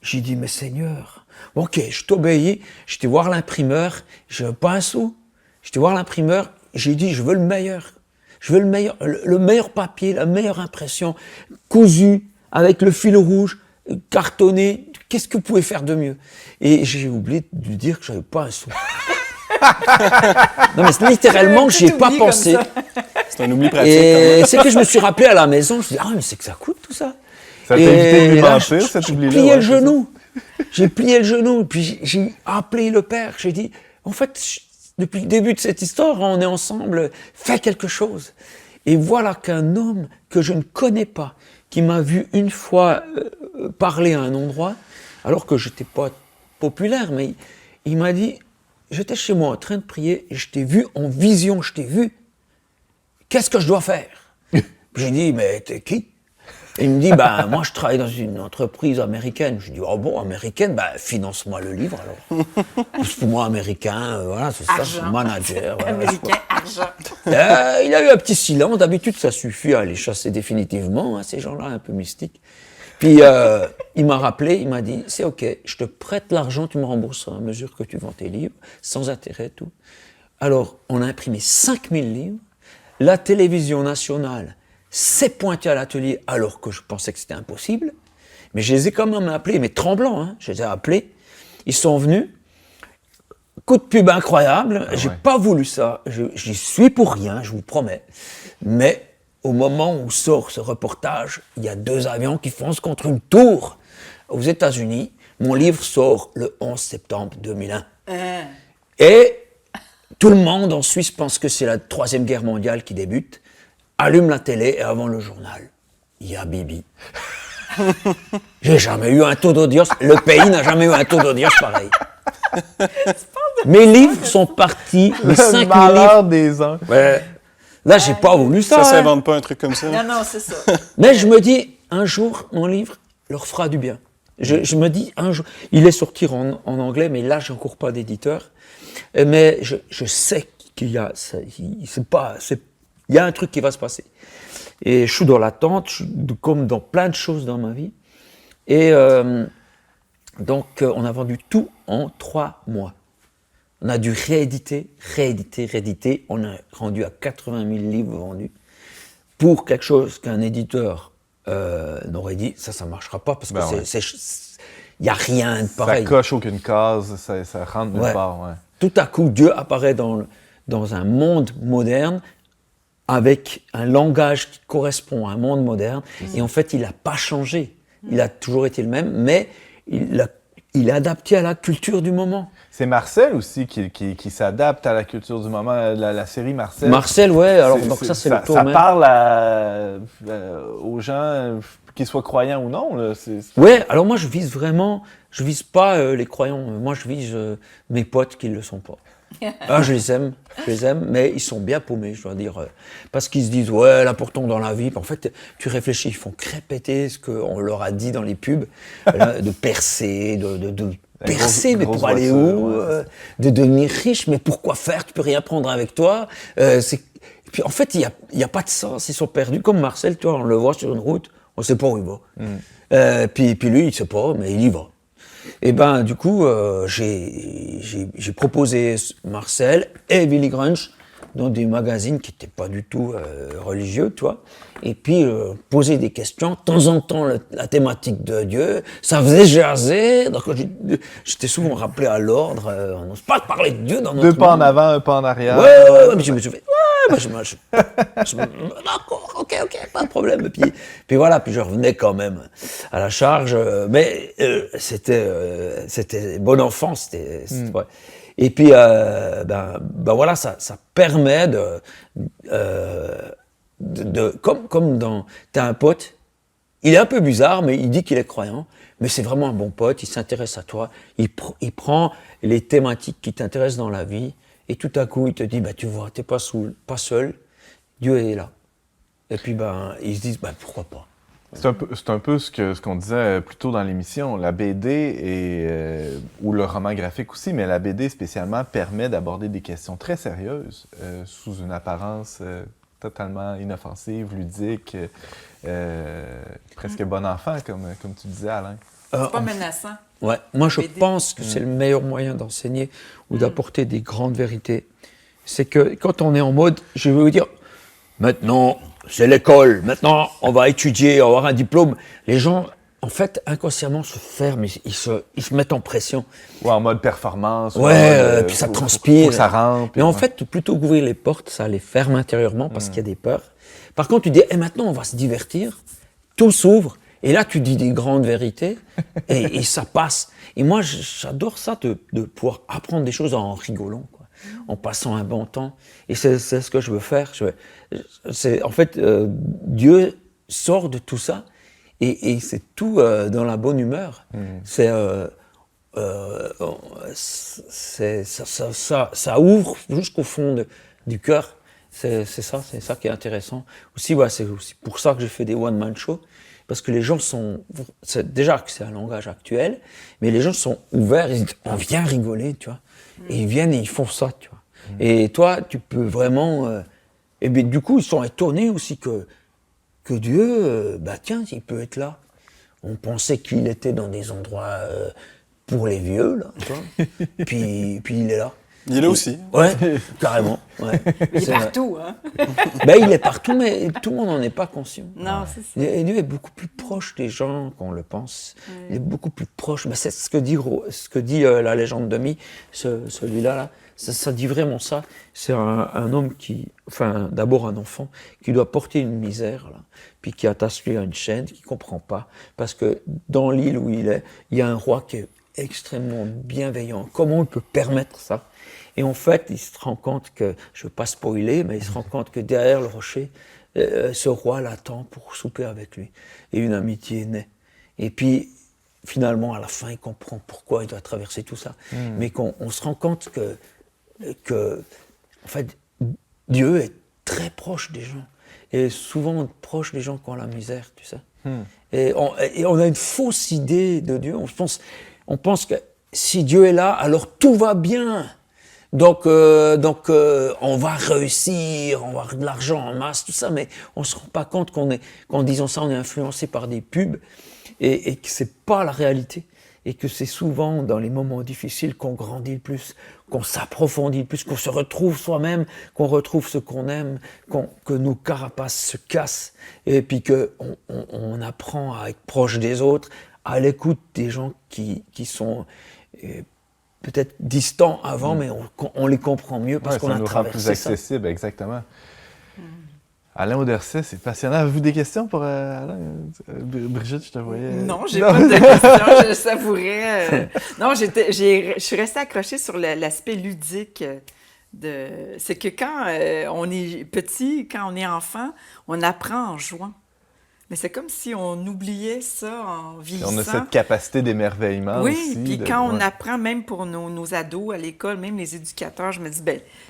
J'ai dit, mais Seigneur, ok, je t'obéis. J'étais voir l'imprimeur, je veux pas un sou. J'étais voir l'imprimeur, j'ai dit, je veux le meilleur. Je veux le meilleur papier, la meilleure impression, cousu, avec le fil rouge, cartonné. Qu'est-ce que vous pouvez faire de mieux? Et j'ai oublié de lui dire que j'avais pas un sou. Non, mais littéralement, j'y ai pas pensé. C'est un oubli pratique. Et c'est que je me suis rappelé à la maison, je me suis dit, mais c'est que ça coûte tout ça. Ça t'a évité de lui mentir, cet oubli-là. J'ai plié le genou. J'ai plié le genou, puis j'ai appelé le père. J'ai dit, en fait, depuis le début de cette histoire, on est ensemble, fais quelque chose. Et voilà qu'un homme que je ne connais pas, qui m'a vu une fois parler à un endroit, alors que je n'étais pas populaire, mais il m'a dit, j'étais chez moi en train de prier, et je t'ai vu en vision, je t'ai vu. Qu'est-ce que je dois faire? J'ai dit, mais t'es qui? Et il me dit, moi je travaille dans une entreprise américaine. Je dis, oh bon, américaine, finance-moi le livre alors. Pour moi, américain, voilà, c'est ça, je suis manager. Voilà, américain, argent. Il a eu un petit silence. D'habitude, ça suffit à les chasser définitivement, hein, ces gens-là un peu mystiques. Puis il m'a rappelé, il m'a dit, c'est ok, je te prête l'argent, tu me rembourses à mesure que tu vends tes livres, sans intérêt, tout. Alors, on a imprimé 5000 livres. La télévision nationale s'est pointée à l'atelier alors que je pensais que c'était impossible. Mais je les ai quand même appelés, mais tremblants, hein, je les ai appelés. Ils sont venus. Coup de pub incroyable. J'ai pas voulu ça. J'y suis pour rien, je vous promets. Mais au moment où sort ce reportage, il y a 2 avions qui foncent contre une tour aux États-Unis. Mon livre sort le 11 septembre 2001. Et tout le monde en Suisse pense que c'est la 3e guerre mondiale qui débute. Allume la télé et avant le journal, il y a Bibi. J'ai jamais eu un taux d'audience. Le pays n'a jamais eu un taux d'audience pareil. Mes livres sont partis. Les 5 livres des ans. Ouais. Là, j'ai pas voulu ça. Ça s'invente pas un truc comme ça. Non, c'est ça. Mais je me dis, un jour, mon livre leur fera du bien. Je me dis, un jour, il est sorti en anglais, mais là, j'ai encore pas d'éditeur. Mais je sais qu'il y a, il y a un truc qui va se passer. Et je suis dans l'attente, comme dans plein de choses dans ma vie. Et donc, on a vendu tout en 3 mois. On a dû rééditer. On a rendu à 80 000 livres vendus pour quelque chose qu'un éditeur n'aurait dit, ça ne marchera pas parce que il n'y a rien de pareil. Ça coche aucune case, ça rentre nulle part. Ouais. Tout à coup, Dieu apparaît dans un monde moderne avec un langage qui correspond à un monde moderne. Et en fait, il n'a pas changé. Il a toujours été le même, mais il est adapté à la culture du moment. C'est Marcel aussi qui s'adapte à la culture du moment, la série Marcel. Marcel, ouais, alors donc ça c'est le tour. Ça parle aux gens, qu'ils soient croyants ou non. Là, ouais, alors moi je vise pas les croyants, moi je vise mes potes qui ne le sont pas. Je les aime, mais ils sont bien paumés, je dois dire. Parce qu'ils se disent, ouais, l'important dans la vie, en fait, tu réfléchis, ils font que répéter ce qu'on leur a dit dans les pubs, de percer, de percer, mais pour aller où de devenir riche, mais pourquoi faire? Tu peux rien prendre avec toi. Et puis en fait, il y a pas de sens, ils sont perdus. Comme Marcel, tu vois, on le voit sur une route, on sait pas où il va. Puis lui, il sait pas, mais il y va. Et ben du coup, j'ai proposé Marcel et Billy Grunch dans des magazines qui n'étaient pas du tout religieux, tu vois. Et puis poser des questions, de temps en temps la thématique de Dieu, ça faisait jaser. Donc j'étais souvent rappelé à l'ordre. On n'ose pas parler de Dieu dans notre monde. 2 pas en avant, 1 pas en arrière. Ouais, mais je me suis fait. D'accord, ok, pas de problème. Puis voilà, puis je revenais quand même à la charge. Mais c'était bon enfant, ouais. Et puis, ben voilà, ça permet comme t'as un pote, il est un peu bizarre, mais il dit qu'il est croyant, mais c'est vraiment un bon pote, il s'intéresse à toi, il prend les thématiques qui t'intéressent dans la vie, et tout à coup, il te dit, tu vois, t'es pas seul, Dieu est là. Et puis, ils se disent, pourquoi pas. C'est un peu ce qu'on disait plus tôt dans l'émission. La BD ou le roman graphique aussi, mais la BD spécialement permet d'aborder des questions très sérieuses sous une apparence totalement inoffensive, ludique, presque bon enfant, comme tu disais, Alain. C'est pas menaçant. Ouais, moi je pense que c'est le meilleur moyen d'enseigner ou d'apporter des grandes vérités. C'est que quand on est en mode, je veux vous dire, maintenant c'est l'école, maintenant on va étudier, on va avoir un diplôme, les gens en fait inconsciemment se ferment, ils se mettent en pression. Ouais, en mode performance. Puis ça transpire. Faut que ça rentre. Mais en fait, plutôt qu'ouvrir les portes, ça les ferme intérieurement parce qu'il y a des peurs. Par contre, tu dis, maintenant on va se divertir, tout s'ouvre. Et là, tu dis des grandes vérités et ça passe. Et moi, j'adore ça, de pouvoir apprendre des choses en rigolant, quoi, en passant un bon temps. Et c'est ce que je veux faire. En fait, Dieu sort de tout ça et c'est tout dans la bonne humeur. Ça ouvre jusqu'au fond du cœur. C'est ça qui est intéressant. Aussi, c'est aussi pour ça que j'ai fait des one-man shows. Parce que les gens déjà que c'est un langage actuel, mais les gens sont ouverts, ils disent, on vient rigoler, tu vois. Et ils viennent et ils font ça, tu vois. Et toi, tu peux vraiment... et bien, du coup, ils sont étonnés aussi que Dieu, tiens, il peut être là. On pensait qu'il était dans des endroits pour les vieux, là, tu vois. puis il est là. Il est là aussi. Ouais, carrément. Ouais. Il est partout, hein? Il est partout, mais tout le monde n'en est pas conscient. Non, c'est ça. Et Dieu est beaucoup plus proche des gens qu'on le pense. Il est beaucoup plus proche. C'est ce que dit la légende de Mi, celui-là, là. Ça dit vraiment ça. C'est un homme d'abord un enfant, qui doit porter une misère, là, puis qui est attaché à une chaîne, qui ne comprend pas. Parce que dans l'île où il y a un roi qui est extrêmement bienveillant. Comment il peut permettre ça? Et en fait, il se rend compte que, je ne veux pas spoiler, mais il se rend compte que derrière le rocher, ce roi l'attend pour souper avec lui. Et une amitié naît. Et puis, finalement, à la fin, il comprend pourquoi il doit traverser tout ça. Mais on se rend compte que, en fait, Dieu est très proche des gens. Et souvent proche des gens qui ont la misère, tu sais. Et on a une fausse idée de Dieu. On pense que si Dieu est là, alors tout va bien. Donc, on va réussir, on va avoir de l'argent en masse, tout ça, mais on se rend pas compte qu'en disant ça, on est influencé par des pubs et que c'est pas la réalité. Et que c'est souvent dans les moments difficiles qu'on grandit le plus, qu'on s'approfondit le plus, qu'on se retrouve soi-même, qu'on retrouve ce qu'on aime, que nos carapaces se cassent, et puis qu'on apprend à être proche des autres, à l'écoute des gens qui sont peut-être distants avant, mais on les comprend mieux parce qu'on a traversé ça. Ça nous rend plus accessible, exactement. Alain Auderset, c'est passionnant. Avez-vous des questions pour Alain? Brigitte, je te voyais. Non, j'ai pas de questions, je savourais. Non, je suis restée accrochée sur l'aspect ludique. C'est que quand on est petit, quand on est enfant, on apprend en jouant. Mais c'est comme si on oubliait ça en vieillissant. On a cette capacité d'émerveillement aussi. Oui, puis quand on apprend, même pour nos ados à l'école, même les éducateurs, je me dis,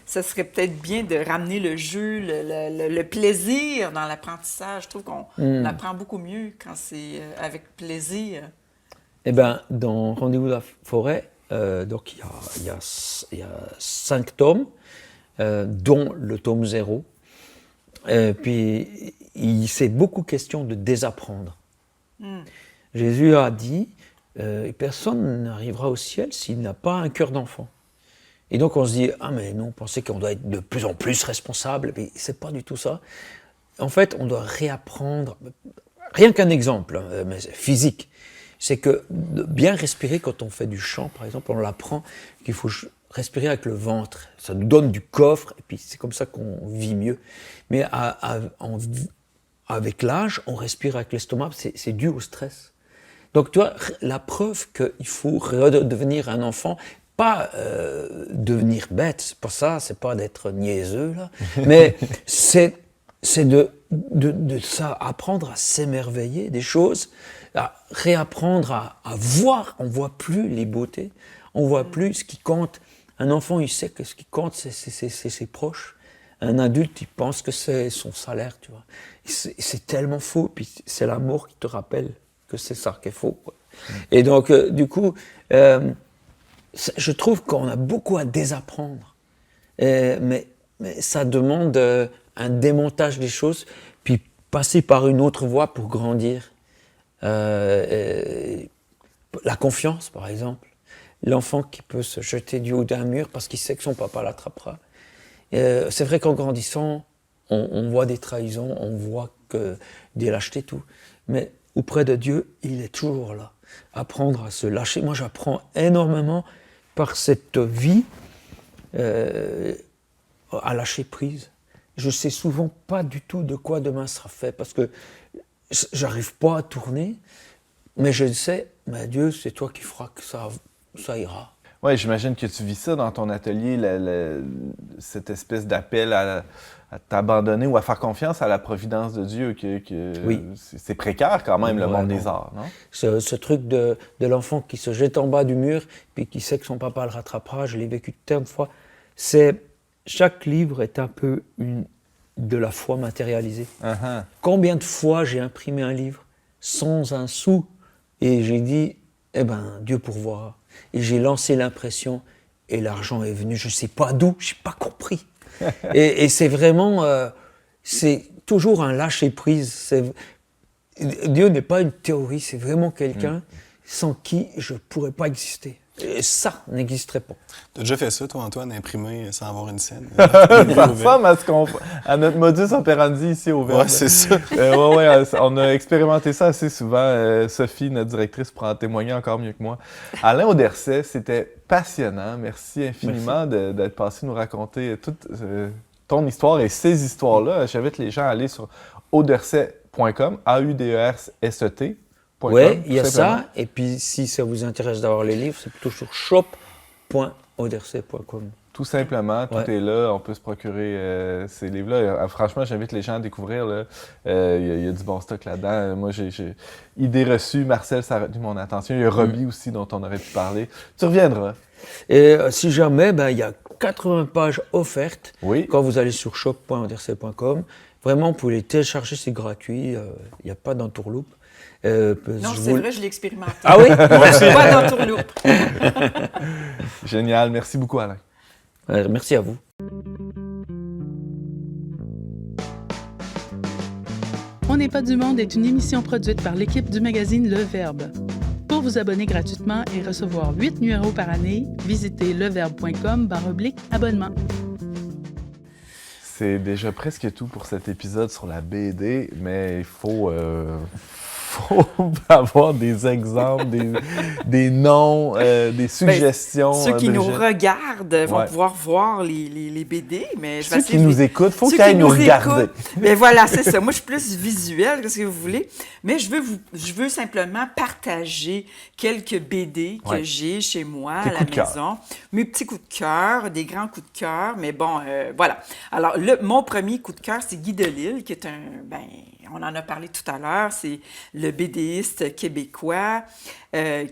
ça serait peut-être bien de ramener le jeu, le plaisir dans l'apprentissage. Je trouve qu'on apprend beaucoup mieux quand c'est avec plaisir. Eh bien, dans Rendez-vous de la forêt, donc il y a 5 tomes, dont le tome 0. Puis, c'est beaucoup question de désapprendre. Jésus a dit, personne n'arrivera au ciel s'il n'a pas un cœur d'enfant. Et donc on se dit, ah mais non, on pensait qu'on doit être de plus en plus responsable, mais c'est pas du tout ça. En fait, on doit réapprendre, rien qu'un exemple, mais physique, c'est que de bien respirer quand on fait du chant, par exemple, on l'apprend qu'il faut respirer avec le ventre. Ça nous donne du coffre, et puis c'est comme ça qu'on vit mieux. Mais avec l'âge, on respire avec l'estomac, c'est dû au stress. Donc tu vois, la preuve qu'il faut redevenir un enfant, pas devenir bête, c'est pas ça, c'est pas d'être niaiseux, là, mais c'est de ça, apprendre à s'émerveiller des choses, à réapprendre à voir, on voit plus les beautés, on voit plus ce qui compte. Un enfant, il sait que ce qui compte, c'est ses proches. Un adulte, il pense que c'est son salaire, tu vois. C'est tellement faux, puis c'est la mort qui te rappelle que c'est ça qui est faux, quoi. Et donc, du coup, je trouve qu'on a beaucoup à désapprendre. Mais ça demande un démontage des choses, puis passer par une autre voie pour grandir. La confiance, par exemple. L'enfant qui peut se jeter du haut d'un mur parce qu'il sait que son papa l'attrapera. C'est vrai qu'en grandissant, on voit des trahisons, on voit des lâchetés, tout. Mais auprès de Dieu, il est toujours là. Apprendre à se lâcher. Moi, j'apprends énormément par cette vie à lâcher prise. Je ne sais souvent pas du tout de quoi demain sera fait parce que j'arrive pas à tourner, mais je sais, mais Dieu, c'est toi qui feras que ça ira. Oui, j'imagine que tu vis ça dans ton atelier, cette espèce d'appel à t'abandonner ou à faire confiance à la providence de Dieu. Oui. C'est précaire quand même, le monde des arts, non? Ce truc de l'enfant qui se jette en bas du mur puis qui sait que son papa le rattrapera, je l'ai vécu tant de fois. Chaque livre est un peu de la foi matérialisée. Uh-huh. Combien de fois j'ai imprimé un livre sans un sou et j'ai dit, Dieu pourvoira. Et j'ai lancé l'impression et l'argent est venu, je ne sais pas d'où, je n'ai pas compris. et c'est vraiment, c'est toujours un lâcher-prise. Dieu n'est pas une théorie, c'est vraiment quelqu'un sans qui je ne pourrais pas exister. Et ça n'existerait pas. Tu as déjà fait ça, toi, Antoine, imprimer sans avoir une scène? Ça ressemble à notre modus operandi ici au Verbe. Oui, c'est ça. On a expérimenté ça assez souvent. Sophie, notre directrice, pourra en témoigner encore mieux que moi. Alain Auderset, c'était passionnant. Merci infiniment d'être passé nous raconter toute ton histoire et ces histoires-là. J'invite les gens à aller sur auderset.com, AUDERSET. Oui, il y a ça. Et puis, si ça vous intéresse d'avoir les livres, c'est plutôt sur shop.auderset.com. Tout simplement, tout est là. On peut se procurer ces livres-là. Franchement, j'invite les gens à découvrir. Il y a du bon stock là-dedans. Moi, j'ai idée reçue. Marcel, ça a retenu mon attention. Il y a Robbie aussi, dont on aurait pu parler. Tu reviendras. Et si jamais, il y a 80 pages offertes. Oui. Quand vous allez sur shop.auderset.com, vraiment, vous pouvez les télécharger, c'est gratuit. Il n'y a pas d'entourloupe. Non, c'est vrai, je l'ai expérimenté. Ah oui? Pas d'entourloupe. Génial. Merci beaucoup, Alain. Merci à vous. On n'est pas du monde est une émission produite par l'équipe du magazine Le Verbe. Pour vous abonner gratuitement et recevoir 8 numéros par année, visitez leverbe.com/abonnement. C'est déjà presque tout pour cet épisode sur la BD, mais il faut avoir des exemples, des noms, des suggestions. Ceux qui nous Brigitte. regardent vont pouvoir voir les BD, mais je vais Ceux qui nous écoutent, il faut Ceux qu'ils aillent qui nous regarder. écoutent, ben voilà, c'est ça. Moi, je suis plus visuelle, qu'est-ce que vous voulez. Mais je veux simplement partager quelques BD que j'ai chez moi à la maison. Mes petits coups de cœur, des grands coups de cœur, mais bon, voilà. Alors, mon premier coup de cœur, c'est Guy Delisle, qui est on en a parlé tout à l'heure, c'est le BDiste québécois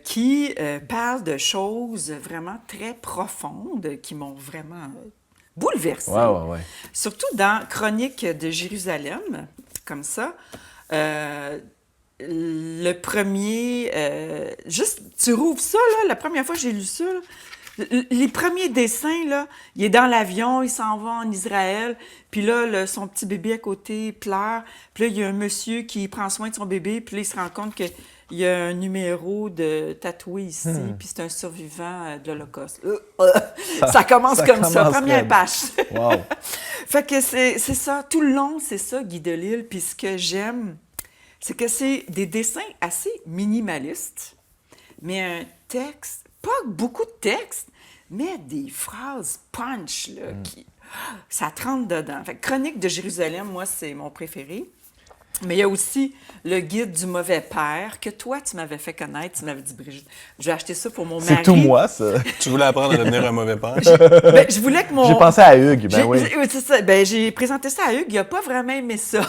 qui parle de choses vraiment très profondes qui m'ont vraiment bouleversée. Ouais. Surtout dans Chronique de Jérusalem, comme ça. Le premier, juste, tu rouvres ça, là, la première fois que j'ai lu ça, là, les premiers dessins, là, il est dans l'avion, il s'en va en Israël, puis là, son petit bébé à côté pleure, puis là, il y a un monsieur qui prend soin de son bébé, puis là, il se rend compte qu'il y a un numéro de tatoué ici, puis c'est un survivant de l'Holocauste. Ça commence comme ça, première page. Wow. Fait que c'est ça, tout le long, c'est ça, Guy Delisle, puis ce que j'aime, c'est que c'est des dessins assez minimalistes, mais un texte, pas beaucoup de texte, mais des phrases punch, là, ça te rentre dedans. Fait que Chronique de Jérusalem, moi, c'est mon préféré. Mais il y a aussi le guide du mauvais père que toi, tu m'avais fait connaître. Tu m'avais dit, Brigitte, je vais acheter ça pour mon mari. C'est tout moi, ça. Tu voulais apprendre à devenir un mauvais père? Je voulais que mon... J'ai pensé à Hugues, oui. C'est ça. J'ai présenté ça à Hugues, il n'a pas vraiment aimé ça.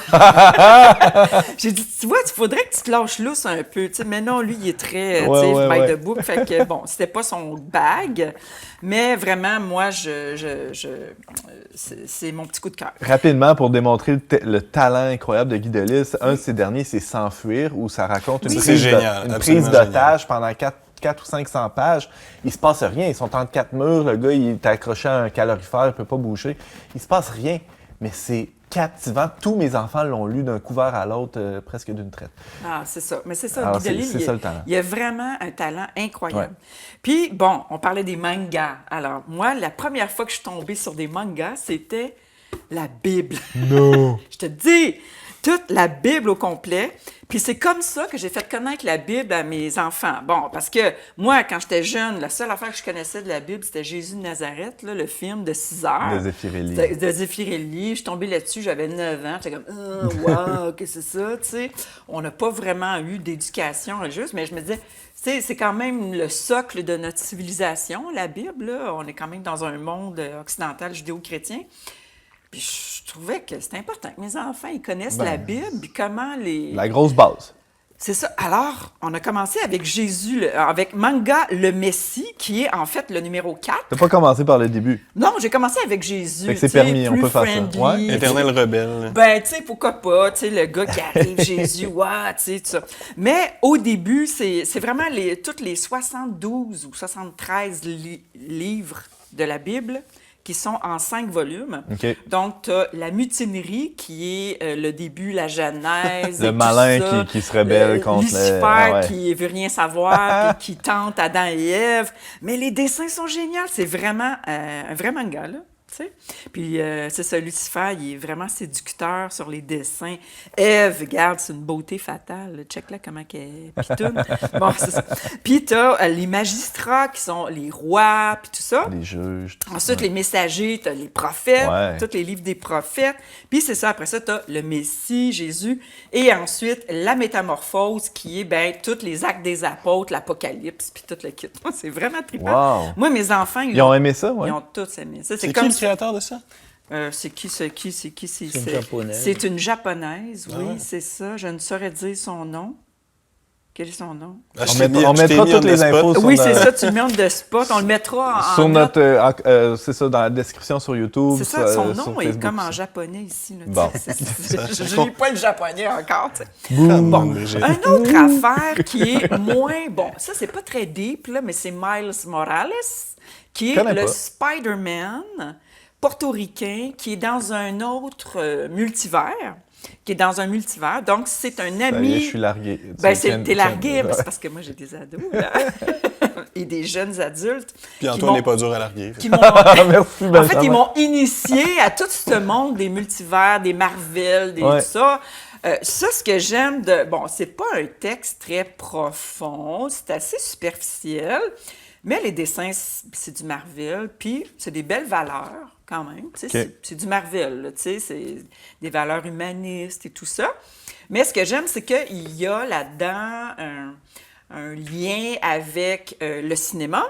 J'ai dit, tu vois, il faudrait que tu te lâches lousse un peu. Mais non, lui, il est très by the book. Fait que, bon, c'était pas son bag. Mais vraiment, moi, c'est mon petit coup de cœur. Rapidement, pour démontrer le talent incroyable de Guy Delisle, un de ces derniers, c'est S'enfuir, où ça raconte une prise d'otage pendant 4 ou 500 pages. Il se passe rien. Ils sont entre 4 murs. Le gars, il est accroché à un calorifère, il ne peut pas bouger. Il se passe rien. Mais c'est captivant. Tous mes enfants l'ont lu d'un couvert à l'autre, presque d'une traite. Ah, c'est ça. Mais c'est ça, Alors, Guy Delisle, c'est ça le talent. Il a vraiment un talent incroyable. Ouais. Puis, bon, on parlait des mangas. Alors, moi, la première fois que je suis tombée sur des mangas, c'était la Bible. Non! Je te dis, toute la Bible au complet. Puis c'est comme ça que j'ai fait connaître la Bible à mes enfants. Bon, parce que moi, quand j'étais jeune, la seule affaire que je connaissais de la Bible, c'était Jésus de Nazareth, là, le film de 6 heures. De Zeffirelli. De Zeffirelli. Je suis tombée là-dessus, j'avais 9 ans. J'étais comme, wow, qu'est-ce que c'est ça, tu sais. On n'a pas vraiment eu d'éducation religieuse, mais je me disais, c'est quand même le socle de notre civilisation, la Bible, là. On est quand même dans un monde occidental judéo-chrétien. Puis je trouvais que c'était important que mes enfants ils connaissent la Bible, puis comment les... La grosse base. C'est ça. Alors, on a commencé avec Jésus, avec Manga le Messie, qui est en fait le numéro 4. T'as pas commencé par le début? Non, j'ai commencé avec Jésus. Fait que c'est permis, on peut faire ça. Ouais. Éternel rebelle. Ben, tu sais, pourquoi pas, tu sais, le gars qui arrive, Jésus, tu sais, tout ça. Mais au début, c'est vraiment tous les 72 ou 73 livres de la Bible qui sont en 5 volumes. Okay. Donc, tu as la mutinerie, qui est le début, la Genèse. Le malin qui se rebelle contre Lucifer qui veut rien savoir, puis qui tente Adam et Ève. Mais les dessins sont géniaux. C'est vraiment un vrai manga, là. sais. Puis c'est ça, Lucifer, il est vraiment séducteur sur les dessins. Ève, regarde, c'est une beauté fatale. Check-là comment qu'elle pitoune. Bon, c'est ça. Puis t'as les magistrats qui sont les rois, puis tout ça. Les juges. Ensuite, les messagers, t'as les prophètes, tous les livres des prophètes. Puis c'est ça, après ça, t'as le Messie, Jésus. Et ensuite, la métamorphose, qui est, ben, tous les actes des apôtres, l'Apocalypse, puis tout le kit. C'est vraiment trippant. Wow. Moi, mes enfants, ils ont aimé ça, Ils ont tous aimé ça. C'est comme qui le créateur de ça? C'est qui? C'est une japonaise. C'est une japonaise, oui, ouais. C'est ça. Je ne saurais dire son nom. Quel est son nom? On mettra toutes les infos sur oui, c'est ça, tu le mets de spot. On le mettra en sur notre... c'est ça, dans la description sur YouTube. C'est ça, son nom sur est Facebook, comme en ça. japonais ici. Là, bon. Je n'ai pas le japonais encore. Bon. Une autre affaire qui est moins... Bon, ça, c'est pas très deep, là, mais c'est Miles Morales, qui est le Spider-Man portoricain qui est dans un autre multivers. Donc, c'est un ami... Je suis largué. T'es largué, mais c'est parce que moi, j'ai des ados, là. Et des jeunes adultes. Puis Antoine n'est pas dur à larguer. Merci, en fait, ils m'ont initié à tout ce monde des multivers, des Marvel, tout ça. Ça, ce que j'aime Bon, c'est pas un texte très profond, c'est assez superficiel, mais les dessins, c'est du Marvel, puis c'est des belles valeurs. Quand même. C'est du Marvel, là, c'est des valeurs humanistes et tout ça. Mais ce que j'aime, c'est qu'il y a là-dedans un lien avec le cinéma.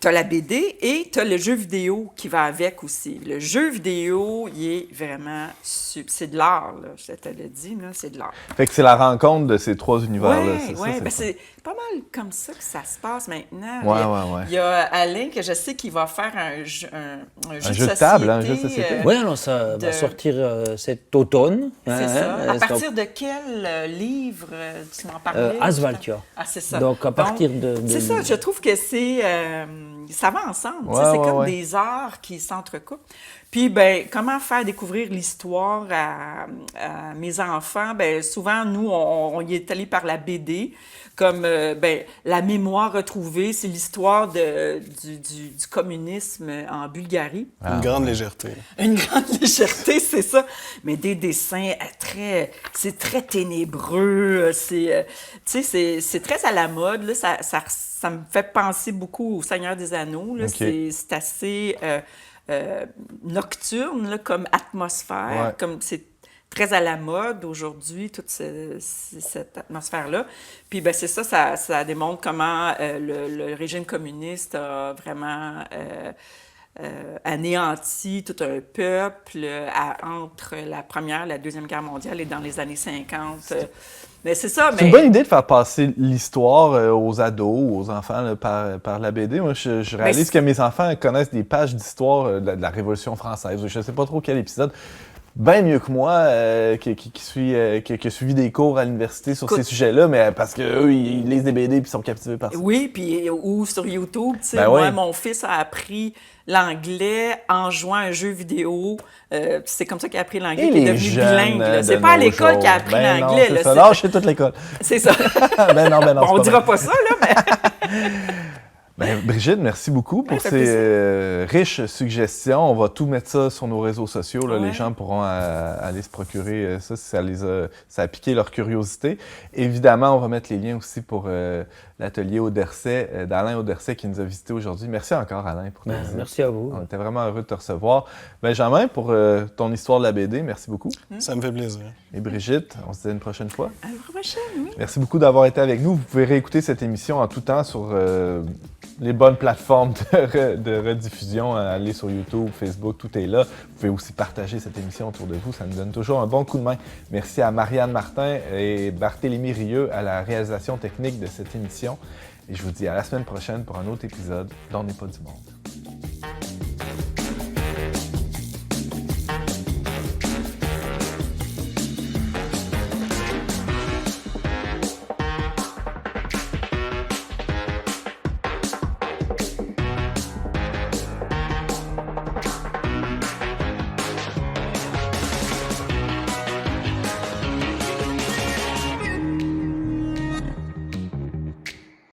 Tu as la BD et tu as le jeu vidéo qui va avec aussi. Le jeu vidéo, il est vraiment... C'est de l'art, là. Je te l'ai dit, là, c'est de l'art. Fait que c'est la rencontre de ces trois univers-là, Oui, c'est pas mal comme ça que ça se passe maintenant. Ouais. Il y a Alain, que je sais qu'il va faire un jeu de table, un jeu de société. Oui, alors ça va sortir cet automne. C'est ça. À partir de quel livre tu m'en parlais? Asvaltia. Ah, c'est ça. Donc, à partir de... C'est ça, je trouve que c'est... ça va ensemble. C'est comme des arts qui s'entrecoupent. Puis, comment faire découvrir l'histoire à mes enfants? Souvent, nous, on y est allé par la BD. Comme la mémoire retrouvée, c'est l'histoire du communisme en Bulgarie. Une grande légèreté. Une grande légèreté, c'est ça. Mais des dessins c'est très ténébreux. C'est très à la mode. Là. Ça me fait penser beaucoup au Seigneur des Anneaux. Là. Okay. C'est assez nocturne là, comme atmosphère. Comme c'est très à la mode aujourd'hui, toute cette atmosphère-là. Puis, c'est ça démontre comment le régime communiste a vraiment anéanti tout un peuple entre la Première et la Deuxième Guerre mondiale et dans les années 50. Mais c'est ça. C'est une bonne idée de faire passer l'histoire aux ados ou aux enfants là, par la BD. Moi, je réalise que mes enfants connaissent des pages d'histoire de la Révolution française. Je ne sais pas trop quel épisode. Bien mieux que moi, qui a suivi des cours à l'université sur ces sujets-là, mais parce qu'eux, ils lisent des BD et sont captivés par ça. Oui, puis ou sur YouTube, tu sais, moi, mon fils a appris l'anglais en jouant à un jeu vidéo. C'est comme ça qu'il a appris l'anglais, il est devenu bilingue. C'est pas à l'école qu'il a appris l'anglais. C'est ça, lâchez toute l'école. C'est ça. non, on dira pas ça, là, mais... Brigitte, merci beaucoup pour ces riches suggestions. On va tout mettre ça sur nos réseaux sociaux. Là. Les gens pourront aller se procurer ça si ça a piqué leur curiosité. Évidemment, on va mettre les liens aussi pour l'atelier Auderset, d'Alain Auderset qui nous a visités aujourd'hui. Merci encore, Alain, pour ta visite. Merci à vous. On était vraiment heureux de te recevoir. Benjamin, pour ton histoire de la BD, merci beaucoup. Ça me fait plaisir. Et Brigitte, on se dit à une prochaine fois. À la prochaine, oui. Merci beaucoup d'avoir été avec nous. Vous pouvez réécouter cette émission en tout temps sur les bonnes plateformes de rediffusion. Allez sur YouTube, Facebook, tout est là. Vous pouvez aussi partager cette émission autour de vous. Ça nous donne toujours un bon coup de main. Merci à Marianne Martin et Barthélémy Rieux à la réalisation technique de cette émission. Et je vous dis à la semaine prochaine pour un autre épisode d'On n'est pas du monde.